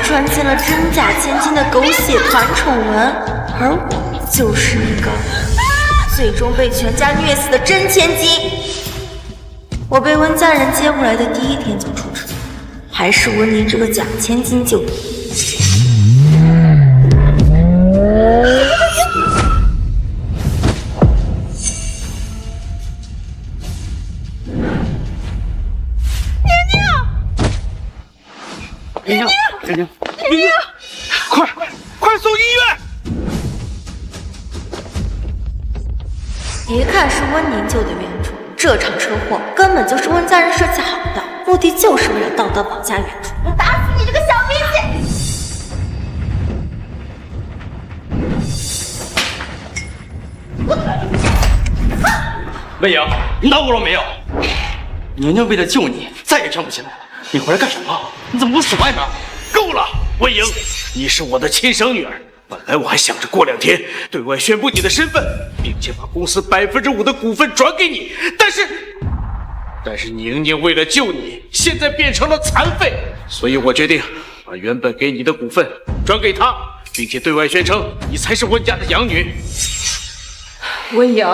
传进了真假千金的狗血团宠文，而我就是一个最终被全家虐死的真千金。我被温家人接过来的第一天就出事，还是温宁这个假千金救的。宁宁，快送医院！一看是温宁救的原主，这场车祸根本就是温家人设计好的，目的就是为了道德绑架原主。我打死你这个小脾气！魏莹，你闹过了没有？宁宁为了救你，再也站不起来了。你回来干什么？你怎么不死外面？够了，魏莹，你是我的亲生女儿。本来我还想着过2天对外宣布你的身份，并且把公司5%的股份转给你，但是宁宁为了救你，现在变成了残废，所以我决定把原本给你的股份转给她，并且对外宣称你才是温家的养女。温莹，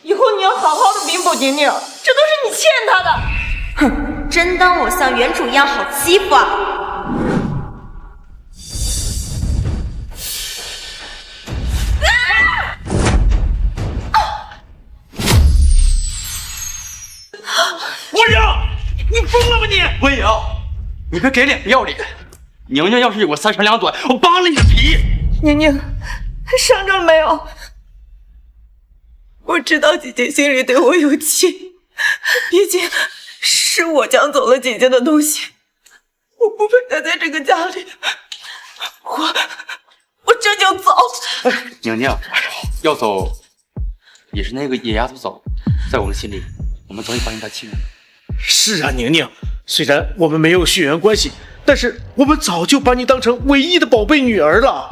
以后你要好好的弥补宁宁，这都是你欠她的。哼，真当我像原主一样好欺负啊？魏莹，你疯了吧你！魏莹，你别给脸不要脸！宁宁要是有个3长2短，我扒了你的皮！宁宁，伤着了没有？我知道姐姐心里对我有气，毕竟是我抢走了姐姐的东西，我不配待在这个家里，我这就走。宁宁，要走也是那个野丫头走，在我们心里，我们早已把你当亲人。是啊，宁宁，虽然我们没有血缘关系，但是我们早就把你当成唯一的宝贝女儿了。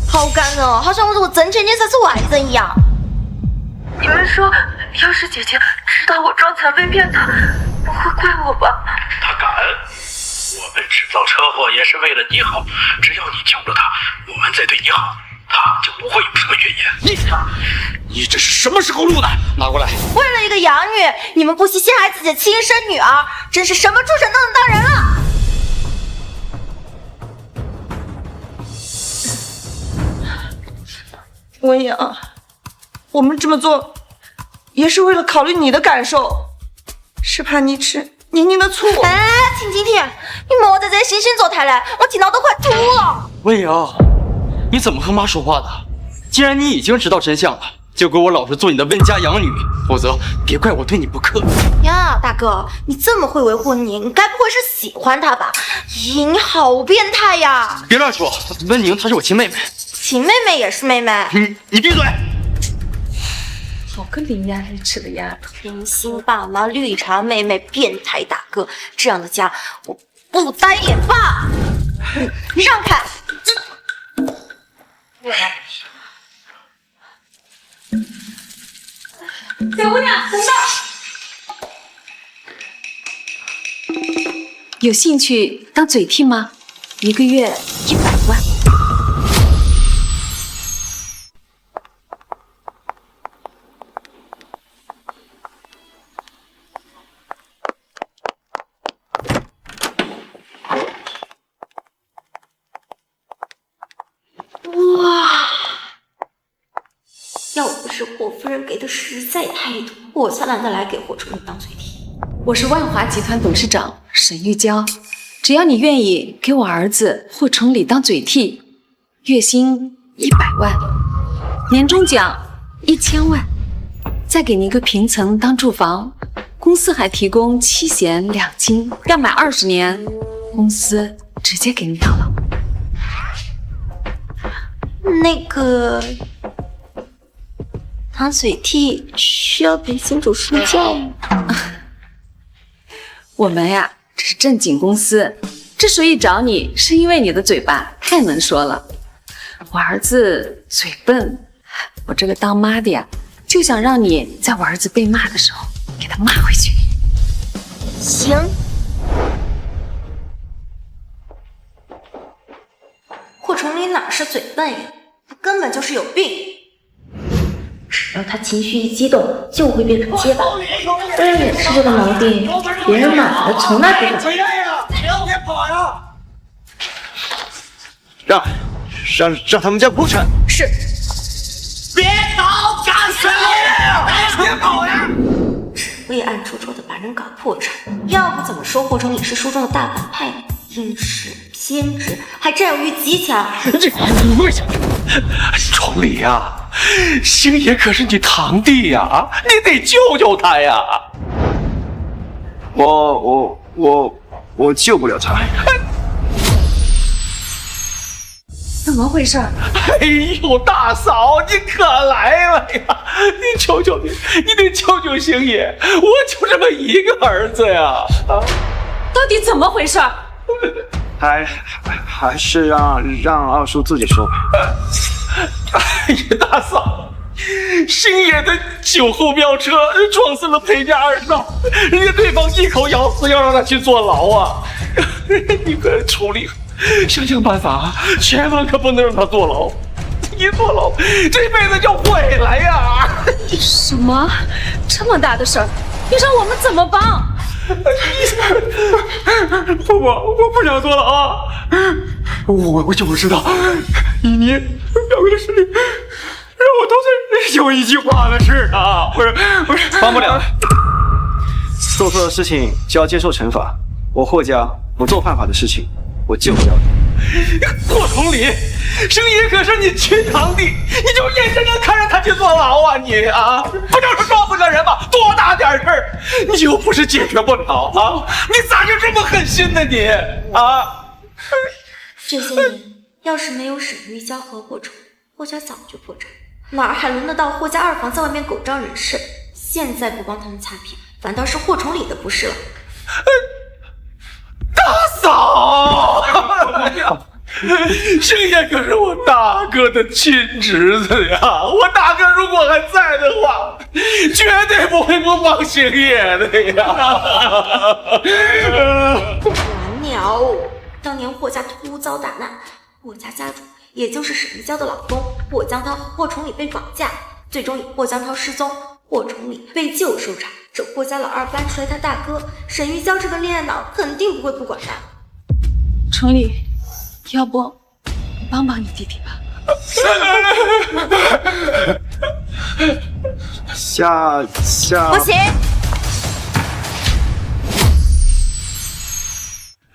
好感人哦，好像我是我真千金才是外人一样。你们说，要是姐姐知道我装残被骗她，不会怪我吧？她敢！我们制造车祸也是为了你好，只要你救了她，我们再对你好，她就不会有什么怨言。你这是什么时候录的？拿过来。为了一个养女，你们不惜陷害自己的亲生女儿，真是什么畜生都能当人了！温莹，我们这么做也是为了考虑你的感受，是怕你吃宁宁的醋。哎，停！你莫在这里惺惺作态了，我听到都快吐了。魏莹，你怎么和妈说话的？既然你已经知道真相了，就给我老实做你的温家养女，否则别怪我对你不客气。呀，大哥，你这么会维护你，你该不会是喜欢她吧？咦，你好变态呀！别乱说，温宁她是我亲妹妹。亲妹妹也是妹妹。你闭嘴！好个伶牙俐齿的丫头！甜心爸妈、绿茶妹妹、变态大哥，这样的家我不待也罢。你让开！小姑娘，等等！有兴趣当嘴替吗？1个月100万。哇！要不是霍夫人给的实在太多，我才懒得来给霍主任当嘴替。我是万华集团董事长沈玉娇，只要你愿意给我儿子霍崇礼当嘴替，月薪100万，年终奖1000万，再给您一个平层当住房，公司还提供7险2金，要买20年，公司直接给你养老。那个当嘴替需要陪金主睡觉吗？我们呀，这是正经公司，之所以找你，是因为你的嘴巴太能说了。我儿子嘴笨，我这个当妈的呀，就想让你在我儿子被骂的时候给他骂回去。行。崇礼哪是嘴笨呀，他根本就是有病。只要他情绪一激动，就会变成结巴。当然也是这个毛病，别人买了从来不会。别跑呀！让他们家破产。是。别跑，干死你！别跑呀！只为暗戳戳的把人搞破产，要不怎么说霍崇礼是书中的大反派呢？阴湿、偏执，还占有欲极强。跪下！崇礼呀，星爷可是你堂弟呀，你得救救他呀！我救不了他。怎么回事？哎呦，大嫂，你可来了呀！你求求你，你得救救星爷，我就这么一个儿子呀！啊，到底怎么回事？还是让二叔自己说吧。哎呀，大嫂，星爷的酒后飙车撞死了裴家二少，人家对方一口咬死要让他去坐牢啊！你可处理，想办法，千万可不能让他坐牢。一坐牢，这辈子就毁了呀！什么？这么大的事儿，你让我们怎么帮？我不想坐牢啊！我就知道，你表哥的事情，让我都是有一句话的事啊！不是，帮不了，做错的事情就要接受惩罚。我霍家不做犯法的事情，我救不了你。霍崇礼，星爷可是你亲堂弟，你就眼睁睁看着他去坐牢啊你啊！不就是撞死个人吗？多大点事儿，你又不是解决不了啊！你咋就这么狠心呢你啊？这些年要是没有沈玉娇和霍崇，霍家早就破产，哪儿还轮得到霍家二房在外面狗仗人势？现在不帮他们擦屁，反倒是霍崇礼的不是了。大嫂，星爷可是我大哥的亲侄子呀！我大哥如果还在的话，绝对不会不帮星爷的呀！完了，当年霍家突遭大难，霍家家主也就是沈玉娇的老公霍江涛和霍崇礼被绑架，最终以霍江涛失踪，霍崇礼被救收场。这霍家老二搬出来他大哥沈玉娇这个恋爱脑肯定不会不管的。崇礼，要不帮帮你弟弟吧？下不行，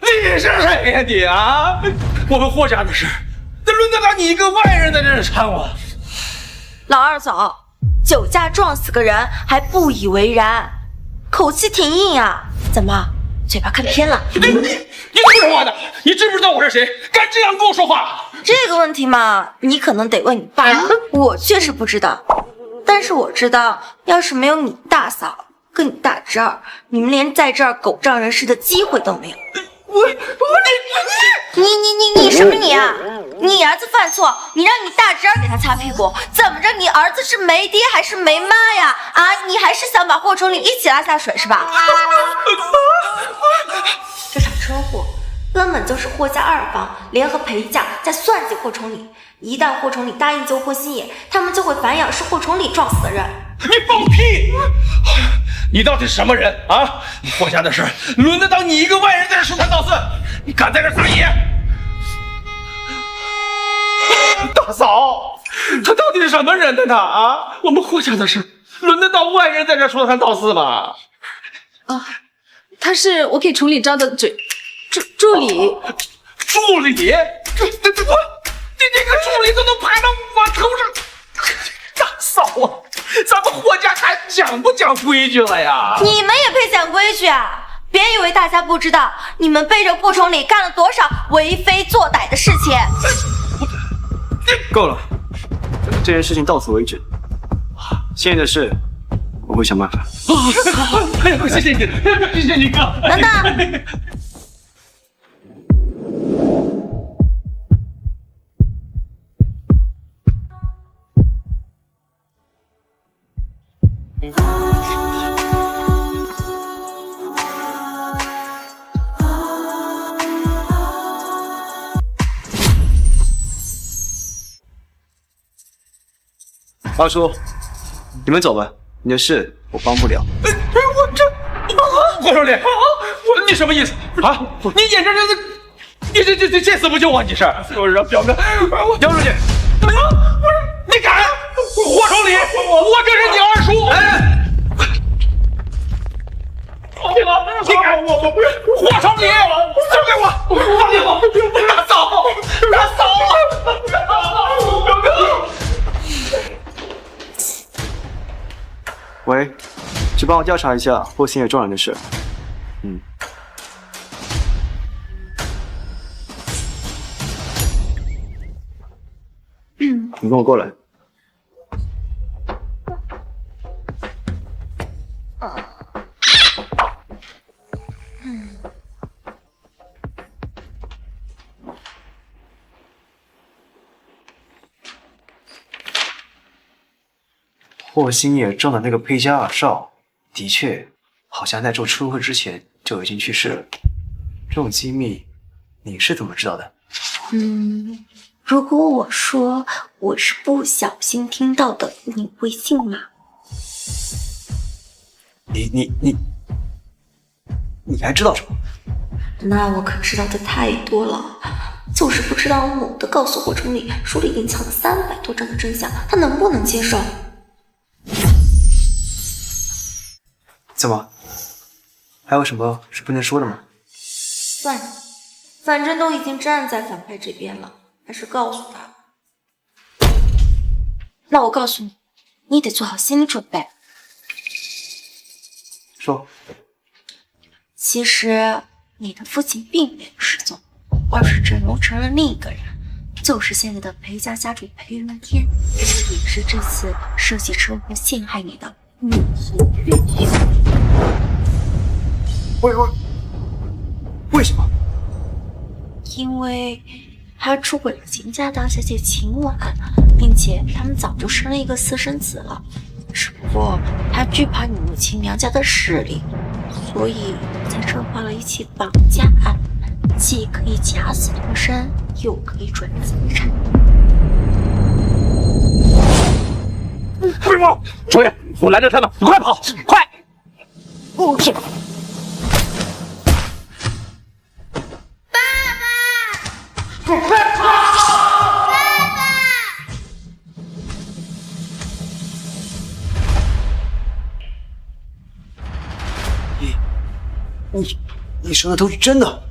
你是谁呀你啊？我们霍家的事，那轮得到你一个外人在这儿掺和？老二嫂，酒驾撞死个人还不以为然，口气挺硬啊，怎么嘴巴看偏了？你怎么说话的？你知不知道我是谁？敢这样跟我说话？这个问题嘛，你可能得问你爸，我确实不知道。但是我知道，要是没有你大嫂跟你大侄儿，你们连在这儿狗仗人势的机会都没有。你什么你啊？你儿子犯错，你让你大侄儿给他擦屁股，怎么着？你儿子是没爹还是没妈呀？啊，你还是想把霍崇礼一起拉下水是吧？这场车祸根本就是霍家二房联合裴家在算计霍崇礼。一旦霍崇礼答应救霍星野，他们就会反咬是霍崇礼撞死的人。你放屁！你到底什么人啊？你霍家的事轮得到你一个外人在这说三道四？你敢在这撒野？大嫂，他到底是什么人呢？他啊，我们霍家的事轮得到外人在这说三道四吗？啊，他是我给崇礼招的助理。助理？你这个助理都能排到我头上！大嫂啊，咱们霍家还讲不讲规矩了呀？你们也配讲规矩啊？别以为大家不知道，你们背着霍崇礼干了多少为非作歹的事情。够了，这件事情到此为止。现在的事，我会想办法。哎呀，谢谢你，谢谢你哥。等等。二叔，你们走吧，你的事我帮不了。霍少林，你什么意思啊？你眼睁睁的，你这死不救我，你是？我让表哥，姚书记，不是，你敢？霍少林，我这是你二叔。哎，你敢？我不是霍少林，交给我，放开我，大嫂，表哥。喂，去帮我调查一下霍星野撞人的事。你跟我过来。霍星野撞的那个裴家二少，的确好像在做出货之前就已经去世了。这种机密，你是怎么知道的？如果我说我是不小心听到的，你会信吗？你还知道什么？那我可知道的太多了，就是不知道猛地告诉霍成礼，书里隐藏了300多章的真相，他能不能接受？怎么？还有什么是不能说的吗？算了，反正都已经站在反派这边了，还是告诉他。那我告诉你，你得做好心理准备。说。其实你的父亲并没有失踪，而是整容成了另一个人，就是现在的裴家家主裴云天，也是这次设计车祸陷害你的女婿岳轩。为什么？因为他出轨了秦家大小姐秦婉，并且他们早就生了一个私生子了，只不过他惧怕你母亲娘家的势力，所以才策划了一起绑架案，既可以假死脱身，又可以转财产。快跑！少爷，我拦着他们，你快跑，快！不是。你说的都是真的？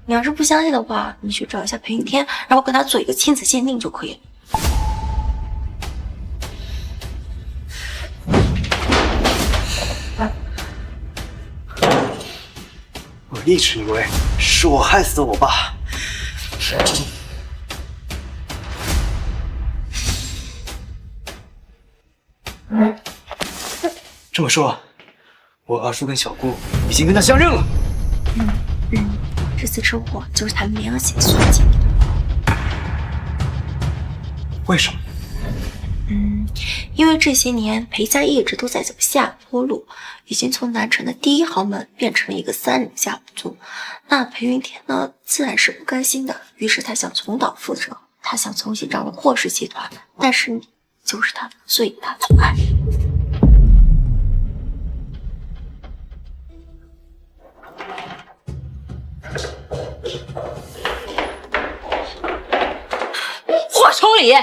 你要是不相信的话，你去找一下裴云天，然后跟他做一个亲子鉴定就可以了。我一直以为是我害死了我爸。这么说，我二叔跟小姑已经跟他相认了。这次车祸就是他们联合起来所进的。为什么？因为这些年裴家一直都在走下坡路，已经从南城的第一豪门变成了一个3人下五族。那裴云天呢，自然是不甘心的，于是他想重蹈覆辙，他想重新掌握霍氏集团，但是你就是他的最大阻碍。霍崇礼，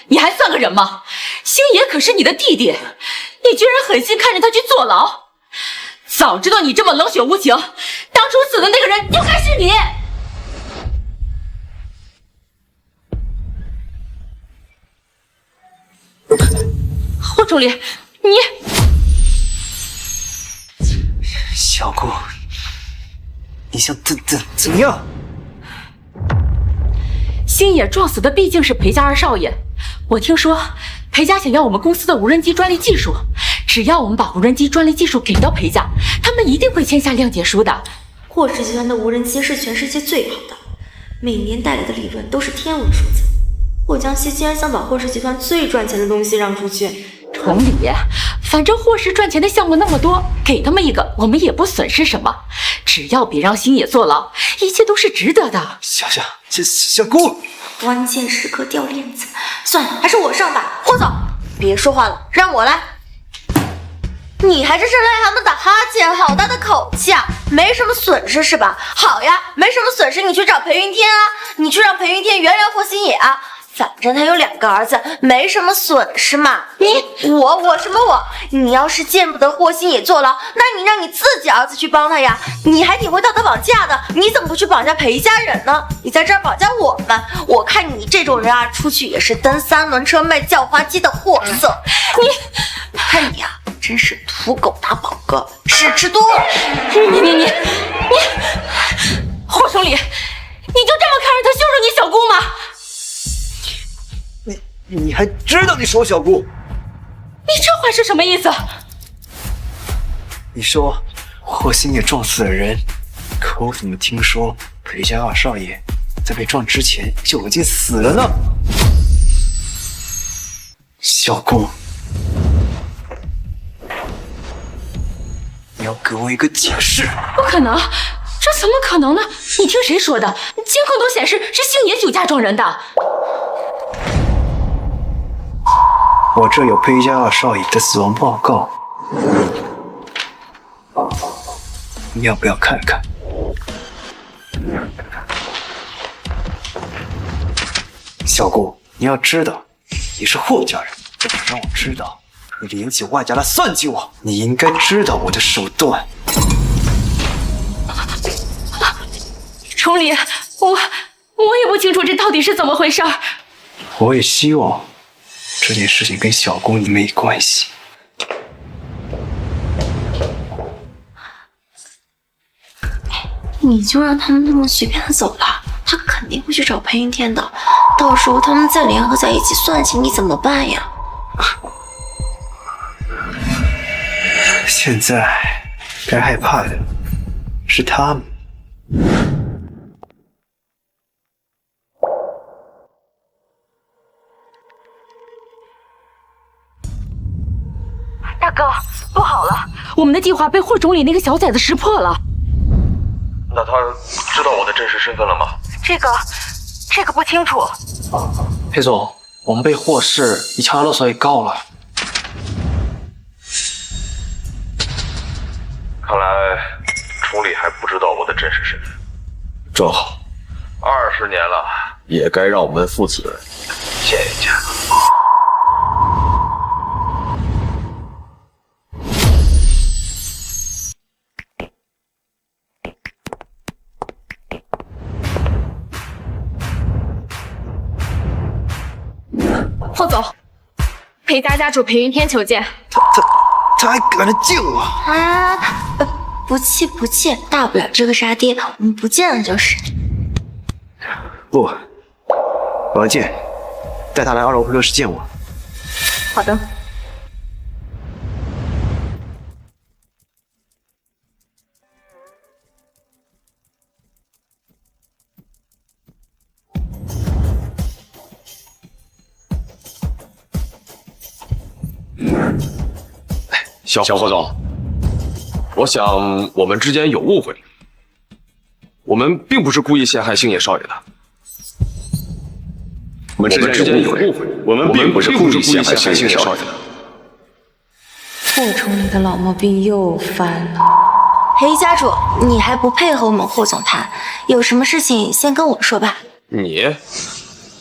你还算个人吗？星爷可是你的弟弟，你居然狠心看着他去坐牢！早知道你这么冷血无情，当初死的那个人就该是你！霍崇礼，你小姑，你想怎么样？星野撞死的毕竟是裴家二少爷，我听说裴家想要我们公司的无人机专利技术，只要我们把无人机专利技术给到裴家，他们一定会签下谅解书的。霍氏集团的无人机是全世界最好的，每年带来的利润都是天文数字。霍江西竟然想把霍氏集团最赚钱的东西让出去。崇礼，反正霍氏赚钱的项目那么多，给他们一个，我们也不损失什么。只要别让星野坐牢，一切都是值得的。小姑，关键时刻掉链子。算了，还是我上吧。霍总，别说话了，让我来。你还这是癞蛤蟆打哈欠，好大的口气啊！没什么损失是吧？好呀，没什么损失，你去找裴云天啊，你去让裴云天原谅霍星野啊。反正他有2个儿子，没什么损失嘛。我什么我？你要是见不得霍星野坐牢，那你让你自己儿子去帮他呀。你还挺会道德绑架的，你怎么不去绑架裴家人呢？你在这儿绑架我们，我看你这种人啊，出去也是蹬3轮车卖叫花鸡的货色。看你啊，真是土狗大宝哥，吃多了。你，霍首领，你就这么看着他羞辱你小姑吗？你还知道你是我小姑？你这话是什么意思？你说霍星野撞死了人，可我怎么听说裴家2少爷在被撞之前就已经死了呢？小姑，你要给我一个解释。不可能，这怎么可能呢？你听谁说的？监控都显示是星野酒驾撞人的。我这有裴家2少爷的死亡报告，你要不要看看？小姑，你要知道，你是霍家人，这不让我知道，会引起外家的算计我。你应该知道我的手段。崇礼，我也不清楚这到底是怎么回事。我也希望这件事情跟小姑你没关系。你就让他们那么随便的走了，他肯定会去找裴云天的，到时候他们再联合在一起算计你怎么办呀？现在该害怕的是他们。大哥，不好了，我们的计划被霍总理那个小崽子识破了。那他知道我的真实身份了吗？这个不清楚。裴总，我们被霍氏以强勒索给告了。看来崇礼还不知道我的真实身份。正好，20年了，也该让我们父子见一见了。霍总，裴家家主裴云天求见。他还赶着见我不气，大不了这个杀爹，我们不见了就是。不，我要见，带他来2楼会客室见我。好的。小霍总，我想我们之间有误会，我们并不是故意陷害星野少爷的。我们之间有误会，我们并不是故意陷害星野少爷的。霍崇礼的老毛病又犯了。裴家主，你还不配合我们霍总谈？有什么事情先跟我说吧。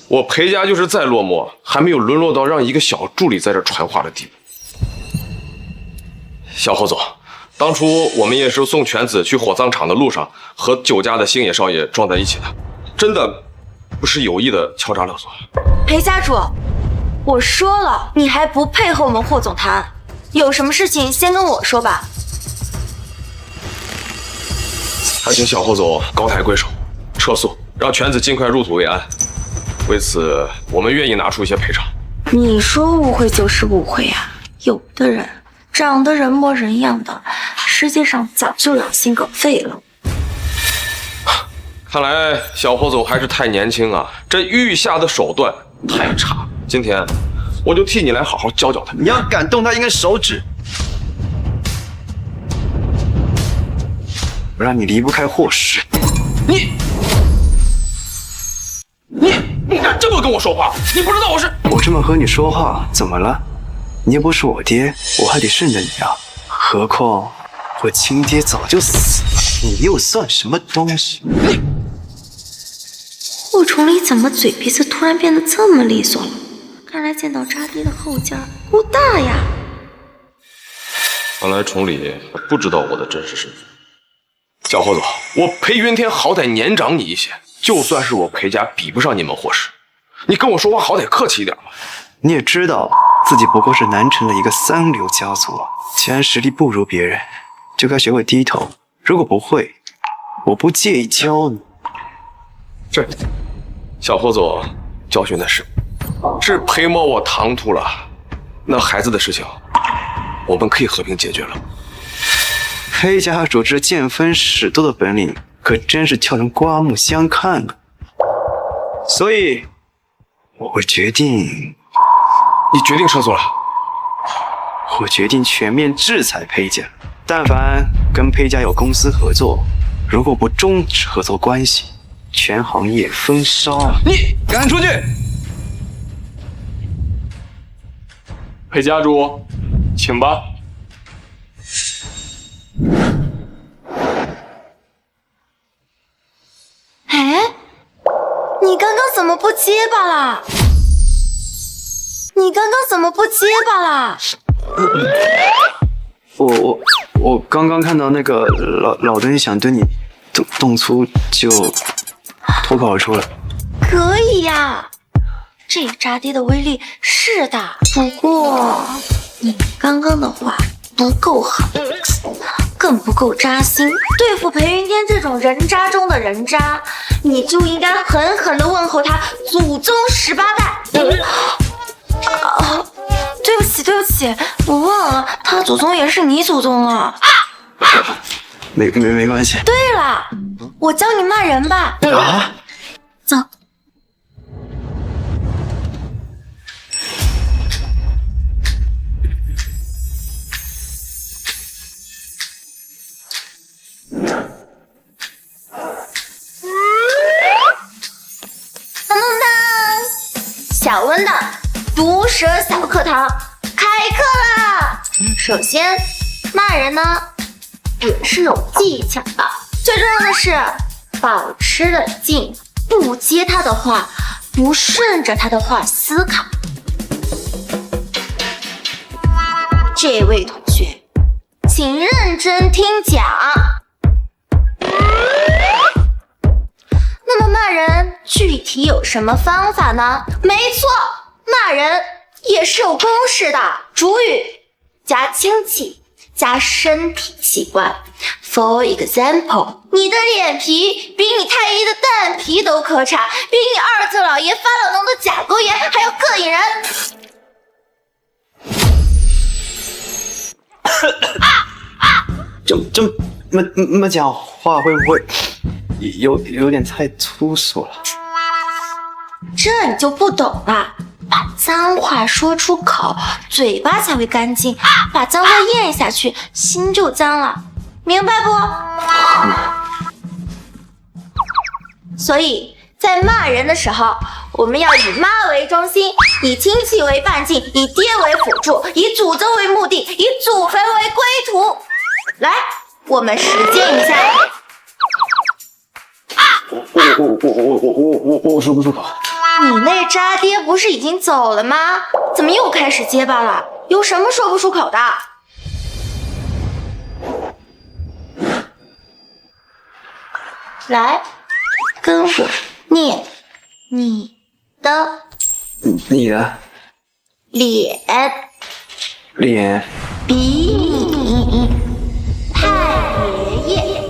我裴家就是再落寞，还没有沦落到让一个小助理在这传话的地步。小霍总，当初我们也是送犬子去火葬场的路上，和酒家的星野少爷撞在一起的，真的不是有意的敲诈勒索。裴家主，我说了，你还不配合我们霍总谈？有什么事情先跟我说吧。还请小霍总高抬贵手，撤诉，让犬子尽快入土为安。为此，我们愿意拿出一些赔偿。你说误会就是误会呀，有的人长得人模人样的，世界上早就良心狗废了。看来小霍总还是太年轻啊，这御下的手段太差。今天我就替你来好好教教他。你要敢动他一根手指，我让你离不开霍氏。你敢么跟我说话？你不知道我是……我这么和你说话，怎么了？你又不是我爹，我还得顺着你啊。何况我亲爹早就死了，你又算什么东西？霍崇礼怎么嘴皮子突然变得这么利索了？看来见到渣爹的后劲儿够大呀！看来崇礼不知道我的真实身份。小霍总，我裴云天好歹年长你一些，就算是我裴家比不上你们霍氏，你跟我说话好歹客气一点嘛。你也知道自己不过是南城的一个三流家族，既然实力不如别人，就该学会低头。如果不会，我不介意教你。这，小霍总教训的是裴某我唐突了，那孩子的事情，我们可以和平解决了。裴家主这见风使舵的本领，可真是叫人刮目相看啊！所以，我会决定。你决定撤诉了？我决定全面制裁裴家，但凡跟裴家有公司合作，如果不终止合作关系，全行业封杀。你赶出去！裴家主，请吧。哎，你刚刚怎么不结巴啦？你刚刚怎么不结巴啦？我刚刚看到那个老邓想对你动粗，就脱口而出了。可以呀，这渣爹的威力是大，不过你刚刚的话不够狠，更不够扎心。对付裴云天这种人渣中的人渣，你就应该狠狠地问候他祖宗18代。对不起，我忘了，他祖宗也是你祖宗啊。没关系。对了，我教你骂人吧。啊？走。当当当！小温的毒舌小课堂开课啦！首先，骂人呢也是有技巧的，最重要的是保持冷静，不接他的话，不顺着他的话思考。这位同学，请认真听讲。那么骂人具体有什么方法呢？没错，骂人也是有公式的。主语加亲戚加身体器官。For example， 你的脸皮比你太医的蛋皮都可差，比你二次老爷发了脓的甲沟炎还要膈应人。这么讲话会不会有点太粗俗了？这你就不懂了。把脏话说出口，嘴巴才会干净；把脏话咽下去，心就脏了，明白不？所以在骂人的时候，我们要以妈为中心，以亲戚为半径，以爹为辅助，以祖宗为目的，以祖坟为归途。来，我们实践一下。我说不出口。你那渣爹不是已经走了吗？怎么又开始结巴了？有什么说不出口的？来，跟我念你的脸比你太爷爷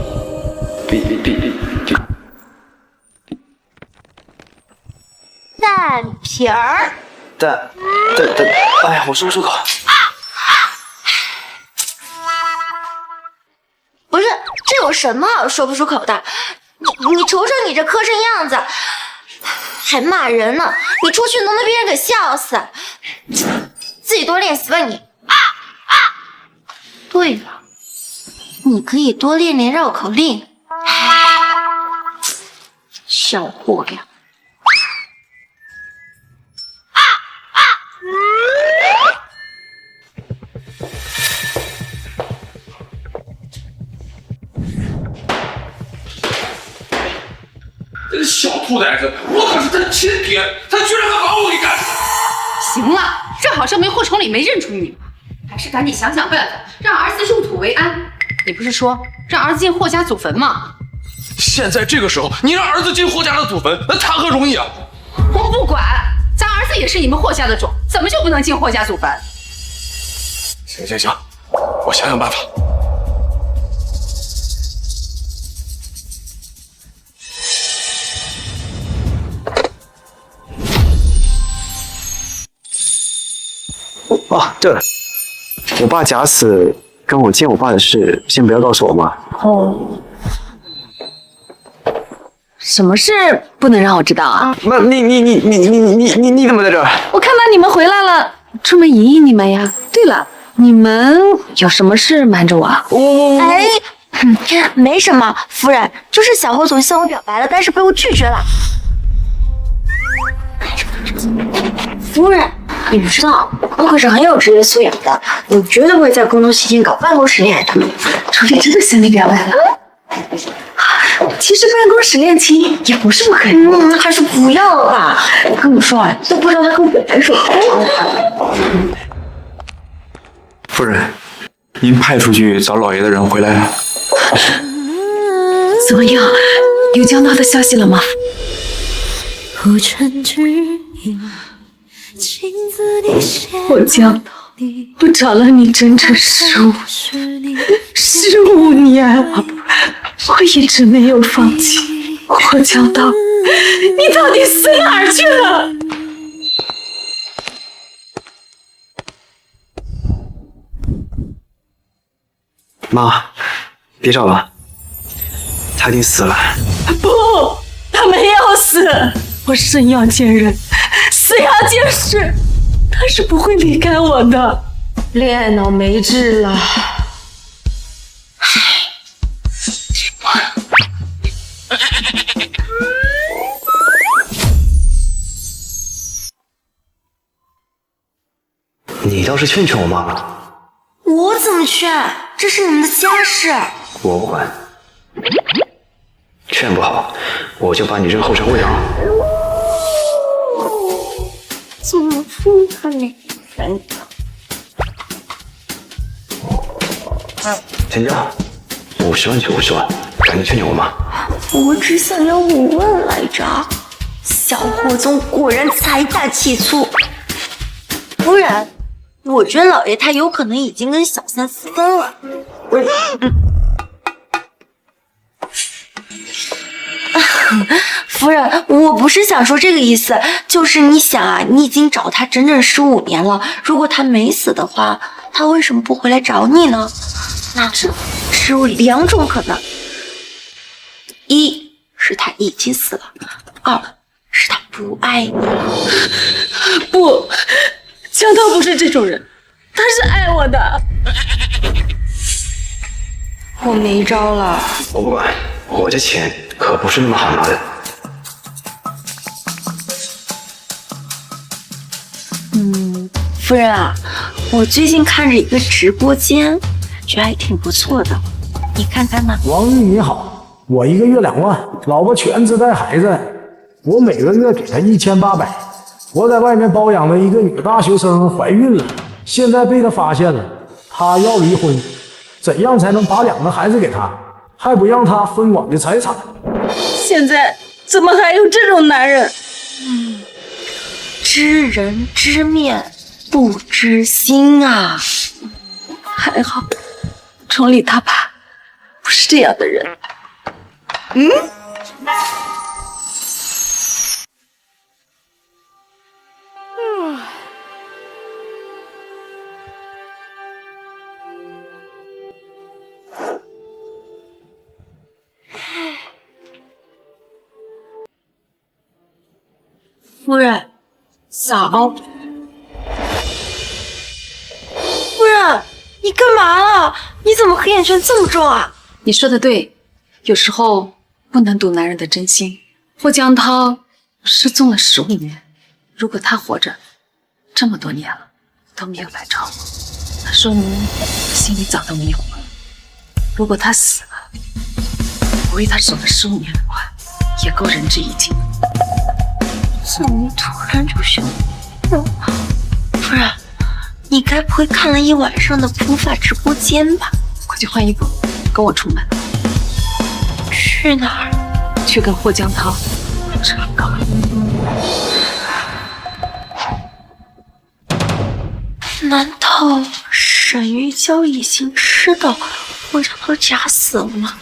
蛋皮儿。但，哎呀，我说不出口。不是，这有什么好说不出口的？你瞅瞅你这磕碜样子，还骂人呢！你出去能被别人给笑死。自己多练习吧你。对了，你可以多练练绕口令。小货量。兔崽子，我可是他亲爹，他居然还把我给干死！行了，正好证明霍崇礼没认出你，还是赶紧想想办法，让儿子入土为安。你不是说让儿子进霍家祖坟吗？现在这个时候，你让儿子进霍家的祖坟，那谈何容易啊！我不管，咱儿子也是你们霍家的种，怎么就不能进霍家祖坟？行，我想想办法。哦，对了，我爸假死跟我见我爸的事，先不要告诉我妈。哦，什么事不能让我知道啊？那你怎么在这儿？我看到你们回来了，出门迎迎你们呀。对了，你们有什么事瞒着我？哎，没什么，夫人，就是小霍总向我表白了，但是被我拒绝了。夫人，你不知道，我可是很有职业素养的，我绝对不会在工作期间搞办公室恋爱的。楚丽真的向你表白了？其实办公室恋情也不是不可以。还是不要了吧。我跟你说啊，都不知道他跟我表白的时候多好看。夫人，您派出去找老爷的人回来了。怎么样？有江涛的消息了吗？我江涛，我找了你整整15年了，我一直没有放弃。我江涛，你到底死哪儿去了？妈，别找了，他已经死了。不，他没有死，我生要见人，死要见尸，他是不会离开我的。恋爱脑没治了。你倒是劝劝我妈吧。我怎么劝？这是你们的家事。我不管，劝不好，我就把你扔后山喂养。怎么不看你？成交，50万就50万，赶紧劝劝我妈。我只想要5万来着。小霍总果然财大气粗。夫人，我觉得老爷他有可能已经跟小三私奔了。夫人，我不是想说这个意思，就是你想啊，你已经找他整整15年了，如果他没死的话，他为什么不回来找你呢？那只有2种可能：一是他已经死了，2是他不爱你了。不，江涛不是这种人，他是爱我的。我没招了。我不管，我这钱可不是那么好拿的。夫人啊，我最近看着一个直播间，觉得还挺不错的，你看看呢？王玉你好，我1个月2万，老婆全职带孩子，我每个月给她1800。我在外面包养了一个女大学生怀孕了，现在被她发现了，她要离婚，怎样才能把2个孩子给她，还不让她分我的财产？现在怎么还有这种男人？知人知面不知心啊。还好，崇礼他爸不是这样的人。夫人，早。夫人，你干嘛了？你怎么黑眼圈这么重啊？你说的对，有时候不能赌男人的真心。霍江涛失踪了15年，如果他活着，这么多年了都没有来找我，那说明心里早都迷糊了。如果他死了，我为他守了15年的寡，也够仁至义尽。怎么突然就想我？夫人，你该不会看了一晚上的普法直播间吧？快去换衣服，跟我出门。去哪儿？去跟霍江涛这个。难道沈玉娇已经知道霍江涛假死了吗？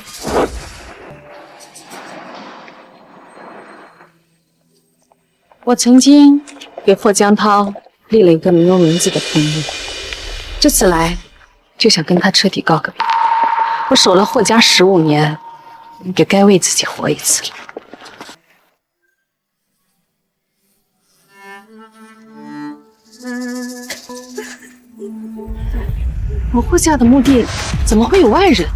我曾经给霍江涛立了一个没有名字的封墓，这次来就想跟他彻底告个别。我守了霍家15年，也该为自己活一次了。我霍家的墓地怎么会有外人？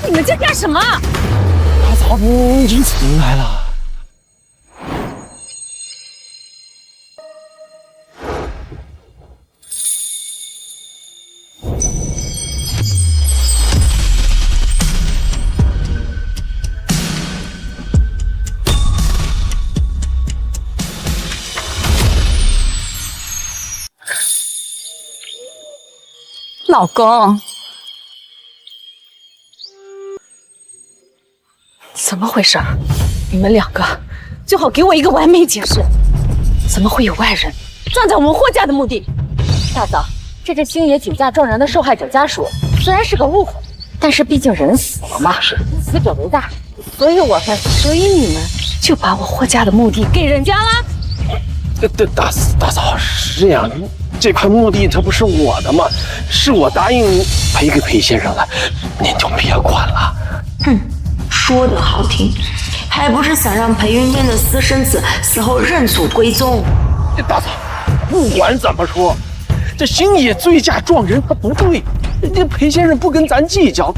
你们在干什么？大嫂子已经出来了。老公，怎么回事？你们两个最好给我一个完美解释。怎么会有外人葬在我们霍家的墓地？大嫂，这是星野酒驾撞人的受害者家属，虽然是个误会，但是毕竟人死了嘛，死者为大，所以你们就把我霍家的墓地给人家了？大嫂是这样，这块墓地它不是我的吗？是我答应赔给裴先生的，您就别管了。哼，说的好听，还不是想让裴云天的私生子死后认祖归宗。大嫂，不管怎么说，这星野醉驾撞人他不对，这裴先生不跟咱计较，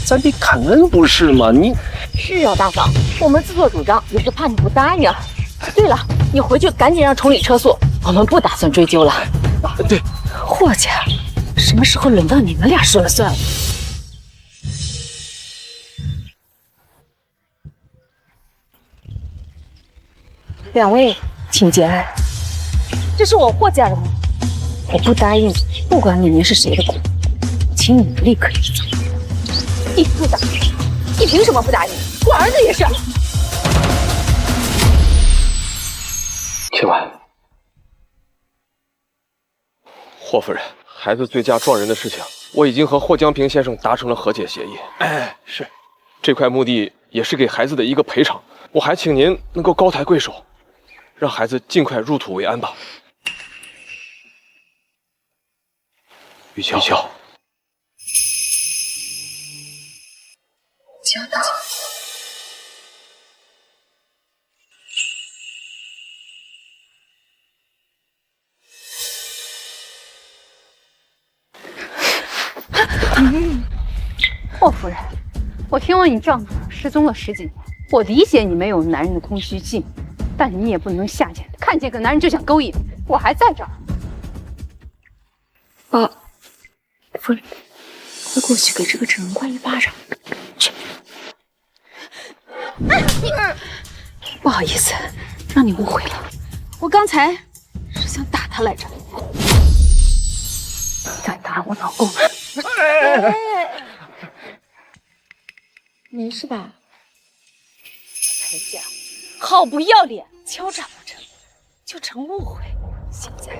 咱得感恩不是吗？你是啊，大嫂，我们自作主张也是怕你不答应。对了，你回去赶紧让崇礼撤诉，我们不打算追究了。对，霍家什么时候轮到你们俩说了算了？两位请节哀，这是我霍家的墓，我不答应，不管里面是谁的骨，请你们立刻移走。你不答应？你凭什么不答应？我儿子也是。请问，霍夫人，孩子醉驾撞人的事情，我已经和霍江平先生达成了和解协议。哎，是，这块墓地也是给孩子的一个赔偿，我还请您能够高抬贵手，让孩子尽快入土为安吧。玉娇，交代。霍夫人，我听闻你丈夫失踪了10几年，我理解你没有男人的空虚寂寞，但你也不能下贱，看见个男人就想勾引。我还在这儿。夫人，快过去给这个整人怪一巴掌。不好意思，让你误会了，我刚才是想打他来着。敢打我老公！没事吧？裴家，好不要脸，敲诈不成就成误会，现在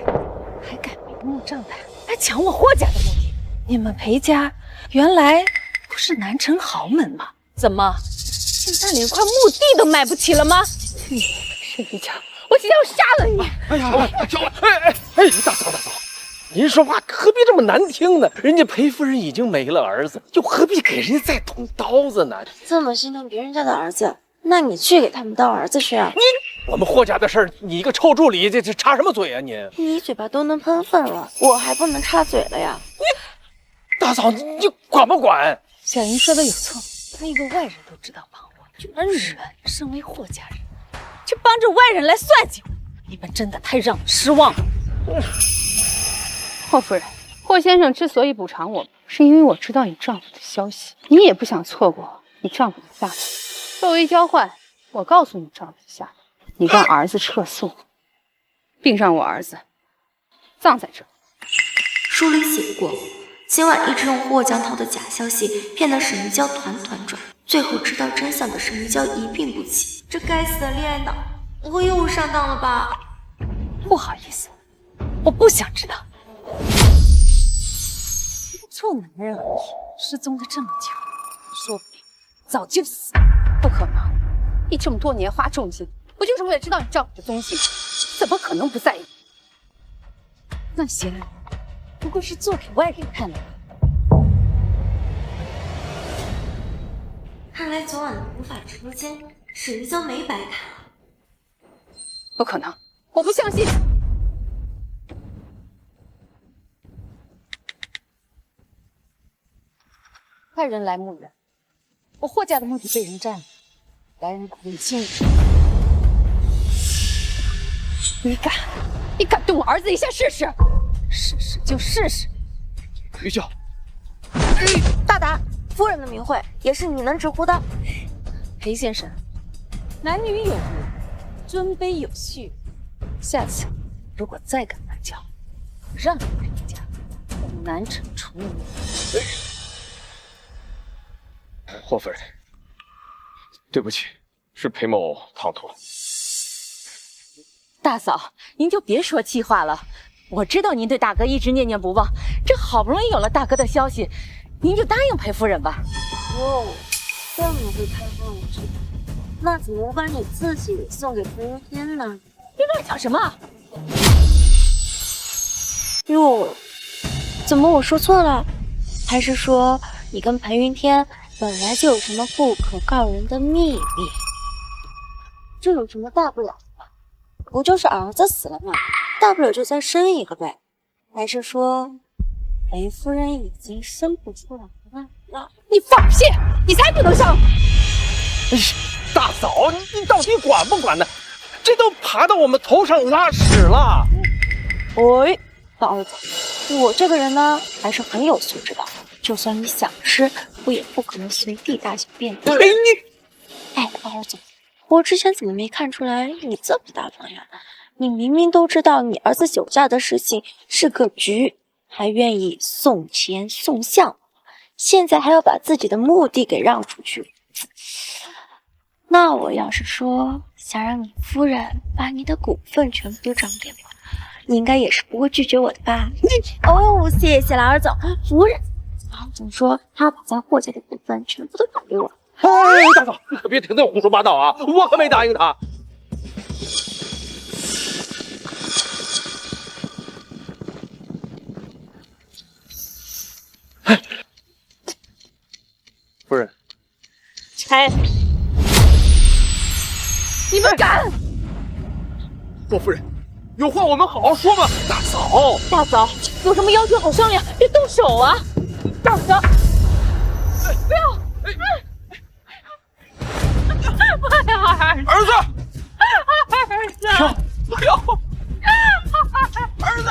还敢明目张胆来抢我霍家的墓地？你们裴家原来不是南城豪门吗？怎么现在连块墓地都买不起了吗？沈玉娇，我今天要杀了你！哎呀，大嫂，您说话何必这么难听呢？人家裴夫人已经没了儿子，又何必给人家再捅刀子呢？这么心疼别人家的儿子，那你去给他们当儿子去啊！我们霍家的事儿，你一个臭助理，这插什么嘴啊你？你嘴巴都能喷粪了，我还不能插嘴了呀？大嫂，你管不管？小云说的有错，他一个外人都知道帮我，而你们身为霍家人，却帮着外人来算计我，你们真的太让人失望了。霍夫人，霍先生之所以补偿我，是因为我知道你丈夫的消息，你也不想错过你丈夫的下落。作为交换，我告诉你丈夫的下落，你跟儿子撤诉，并让我儿子葬在这。书里写过，今晚一直用霍江涛的假消息骗得沈玉娇团团转，最后知道真相的沈玉娇一病不起。这该死的恋爱脑，我又上当了吧？不好意思，我不想知道。臭男人而已，失踪了这么久，说不定早就死了。不可能，你这么多年花重金，不就是为了知道你丈夫的踪迹？怎么可能不在意？那些不过是做给外人看的。看来昨晚的无法直播间，沈玉娇没白看。不可能，我不相信。派人来募人，我霍家的目的被人占了，来人苦心。你敢动我儿子一下试试？试试就试试。玉娇，大胆！夫人的名讳也是你能直呼的。裴先生，男女有别，尊卑有序。下次如果再敢乱叫，让你裴家难成重围。霍夫人，对不起，是裴某唐突。大嫂，您就别说气话了。我知道您对大哥一直念念不忘，这好不容易有了大哥的消息，您就答应裴夫人吧。哦，这么会开话我知道，那怎么把你自己送给裴云天呢？你乱讲什么？哟，怎么我说错了？还是说你跟裴云天本来就有什么不可告人的秘密？这有什么大不了的？不就是儿子死了吗？大不了就再生一个呗。还是说裴夫人已经生不出来了？你放屁！你才不能生！大嫂，你到底管不管呢？这都爬到我们头上拉屎了。喂，老儿子，我这个人呢还是很有素质的，就算你想吃，我也不可能随地大小便的。哎，老儿子，我之前怎么没看出来你这么大方呀？你明明都知道你儿子酒驾的事情是个局，还愿意送钱送相，现在还要把自己的目的给让出去。那我要是说想让你夫人把你的股份全部都涨给我，你应该也是不会拒绝我的吧？哦，谢谢老二总。夫人，老二总说他把在霍家的股份全部都涨给我。哎，大嫂，你可别听他胡说八道啊！我可没答应他。夫人，拆！你们敢！霍夫人，有话我们好好说嘛。大嫂，大嫂，有什么要求好商量，别动手啊！大嫂，不要！儿子，儿子，不要！儿子。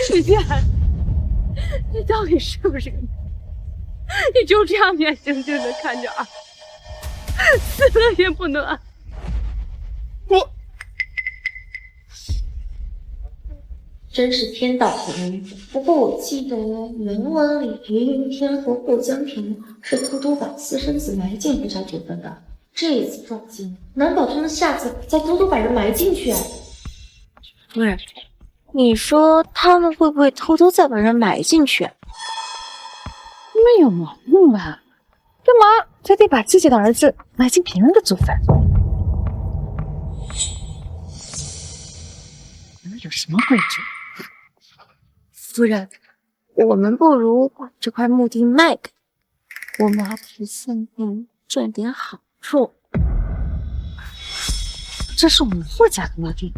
水剑，你到底是不是个男人？你就这样眼睁睁的看着儿死了也不能安？我真是天道不容。不过我记得原文里裴云天和霍江平是偷偷把私生子埋进霍家祖坟的，这一次撞击，难保他们下次再偷偷把人埋进去。夫人，你说他们会不会偷偷再把人埋进去？没有毛病吧？干嘛非得把自己的儿子埋进别人的祖坟？你们有什么规矩？夫人，我们不如把这块墓地卖给我们，还可以顺便赚点好处。这是我们霍家的墓地，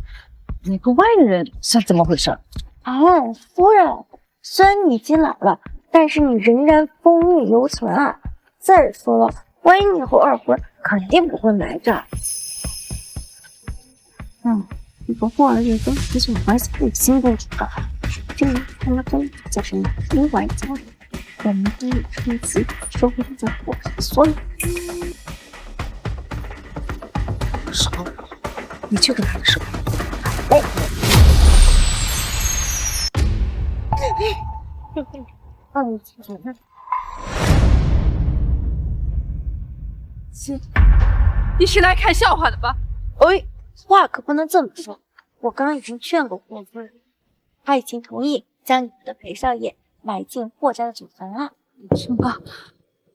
那个外人算怎么回事？哦，夫人，虽然你已经老了，但是你仍然风韵犹存啊。再说了，万一你以后二婚，肯定不会埋这儿。你和霍儿爷跟这种关系很亲近的，这个他们跟叫什么另外家人，我们可以趁机收回他在霍家所有。什么？你去跟他们说。你是来看笑话的吧？哎，话可不能这么说。我刚刚已经劝过霍夫人，她已经同意将你们的裴少爷埋进霍家的祖坟了。什么？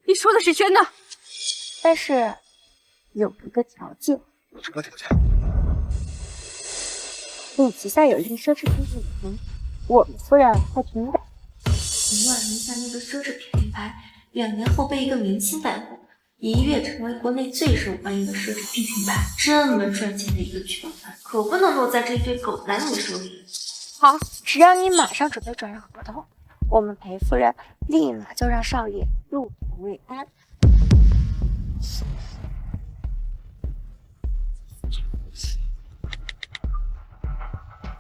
你说的是真的？但是有一个条件。什么条件？你旗下有一个奢侈品品牌，我们夫人还挺感。尽管名下那个奢侈品品牌2年后被一个明星带火，一跃成为国内最受欢迎的奢侈品品牌，这么赚钱的一个渠道，可不能落在这堆狗男女手里。好，只要你马上准备转让合同，我们裴夫人立马就让少爷入土为安。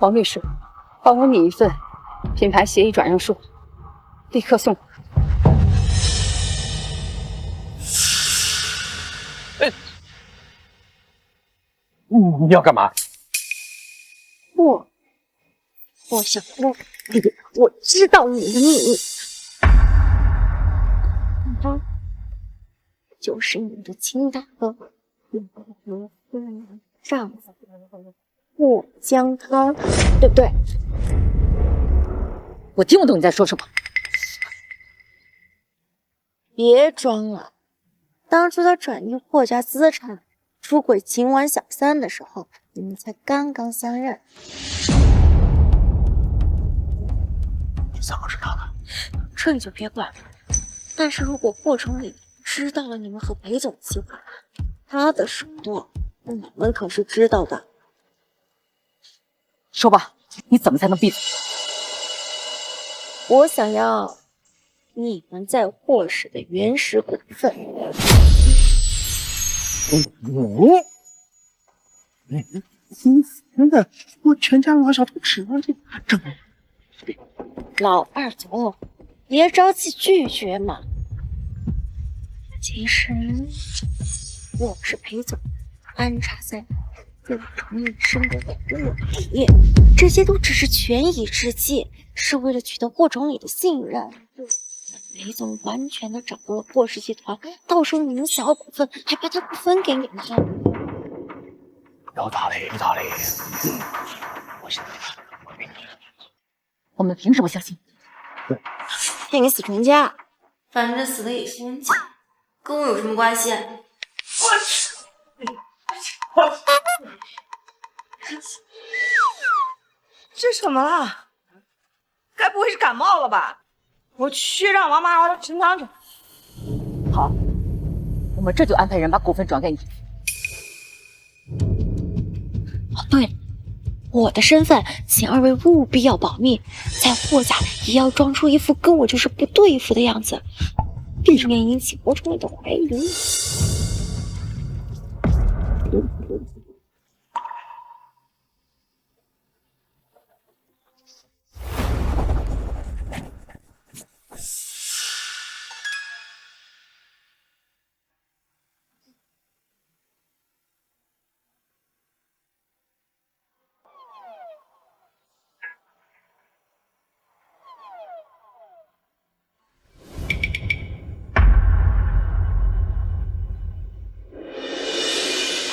王律师，还我你一份品牌协议转让书，立刻送。你要干嘛？我想问你，我知道你的秘密，就是你的亲大哥罗夫人的丈夫霍江涛，对不对？我听不懂你在说什么。别装了，当初他转移霍家资产、出轨秦婉小三的时候，你们才刚刚相认。你怎么知道的？这你就别管了。但是如果霍崇礼知道了你们和裴总计划，他的手段你们可是知道的。说吧，你怎么才能闭嘴？我想要你们在霍氏的原始股份。现在我全家老小都指望这整。老二总，别着急拒绝嘛。其实我是裴总安插在霍崇礼身边的卧底，这些都只是权宜之计，是为了取得霍崇礼的信任。裴总完全的掌握了霍氏集团，到时候你们想要股份，还怕他不分给你们？有道理，有道理。我现在我们凭什么相信？骗你死全家，反正死的也是人家，跟我有什么关系？这什么了？该不会是感冒了吧？我去让王妈妈陈汤去。好，我们这就安排人把股份转给你。哦，对了，我的身份，请二位务必要保密，在霍家也要装出一副跟我就是不对付的样子，避免引起霍崇礼的怀疑。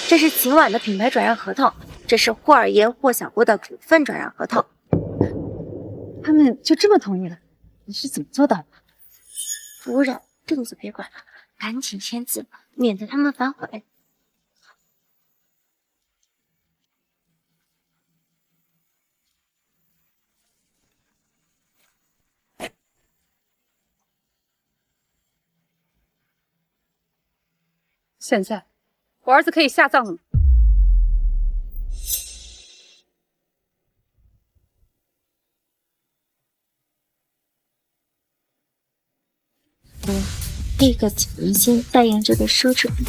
这是秦婉的品牌转让合同，这是霍尔言、霍小波的股份转让合同。他们就这么同意了？你是怎么做到的？夫人，这个就别管了，赶紧签字，免得他们反悔。现在我儿子可以下葬了。这个景明星代言这个奢侈品。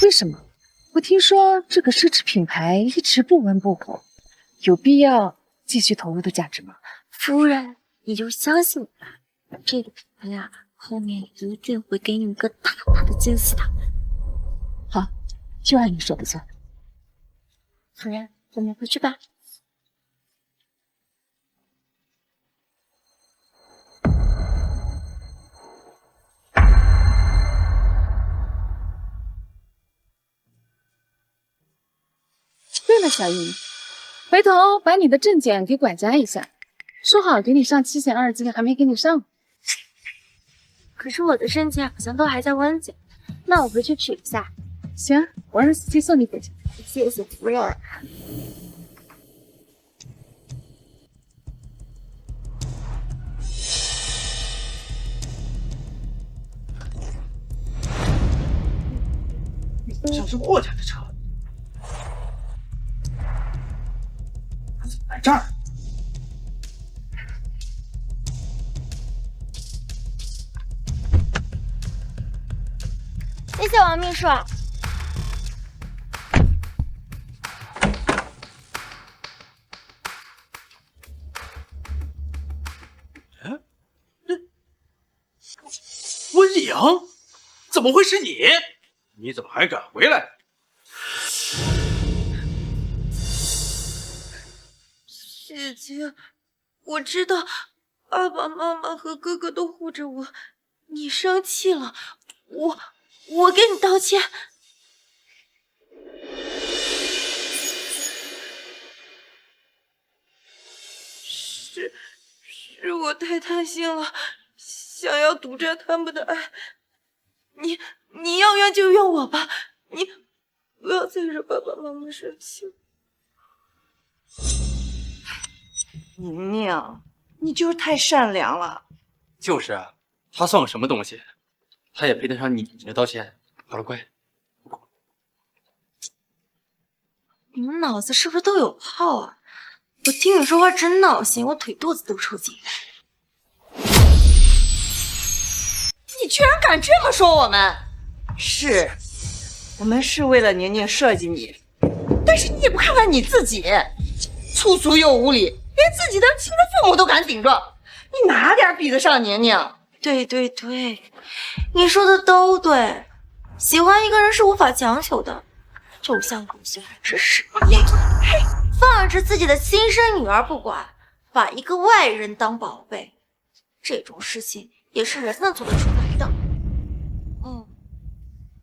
为什么？我听说这个奢侈品牌一直不温不火，有必要继续投入的价值吗？夫人，你就相信我吧，这个品牌呀，后面一定会给你一个大大的金字塔。好，就按你说的做。夫人，我们回去吧。对了，小英，回头把你的证件给管家一下，说好给你上7险2金，还没给你上。可是我的证件好像都还在温检，那我回去取一下。行，我让司机送你回去。谢谢夫人。像是过家的车，怎么来这儿？谢谢王秘书。温影，怎么会是你？你怎么还敢回来？姐姐，我知道爸爸妈妈和哥哥都护着我，你生气了，我给你道歉。是我太贪心了，想要独占他们的爱。你要怨就怨我吧，你不要再惹爸爸妈妈生气了。宁宁，你就是太善良了。就是啊，他算个什么东西？他也配得上你的道歉？好了，乖。你们脑子是不是都有泡啊？我听你说话真闹心，我腿肚子都抽筋。你居然敢这么说我们！是，我们是为了宁宁设计你，但是你也不看看你自己，粗俗又无礼，连自己的亲生父母都敢顶撞，你哪点比得上宁宁？对，你说的都对。喜欢一个人是无法强求的，就像狗喜欢吃屎一样，放着自己的亲生女儿不管，把一个外人当宝贝，这种事情也是人能做得出来的。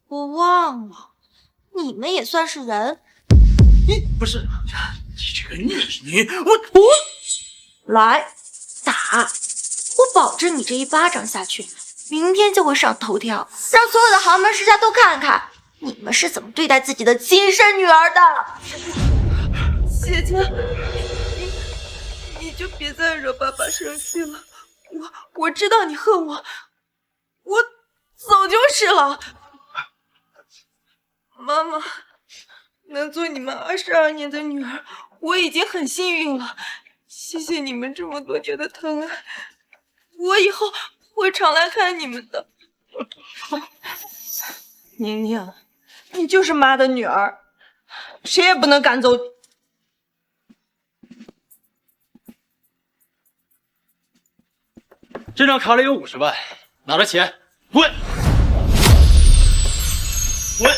我忘了，你们也算是人。不是，你这个你，来打！我保证你这一巴掌下去，明天就会上头条，让所有的豪门世家都看看你们是怎么对待自己的亲生女儿的。姐姐，你就别再惹爸爸生气了。我知道你恨我，我早就是了。妈妈能做你们22年的女儿，我已经很幸运了。谢谢你们这么多年的疼爱，我以后会常来看你们的。宁宁，你就是妈的女儿，谁也不能赶走你。这张卡里有50万，拿着钱滚！滚！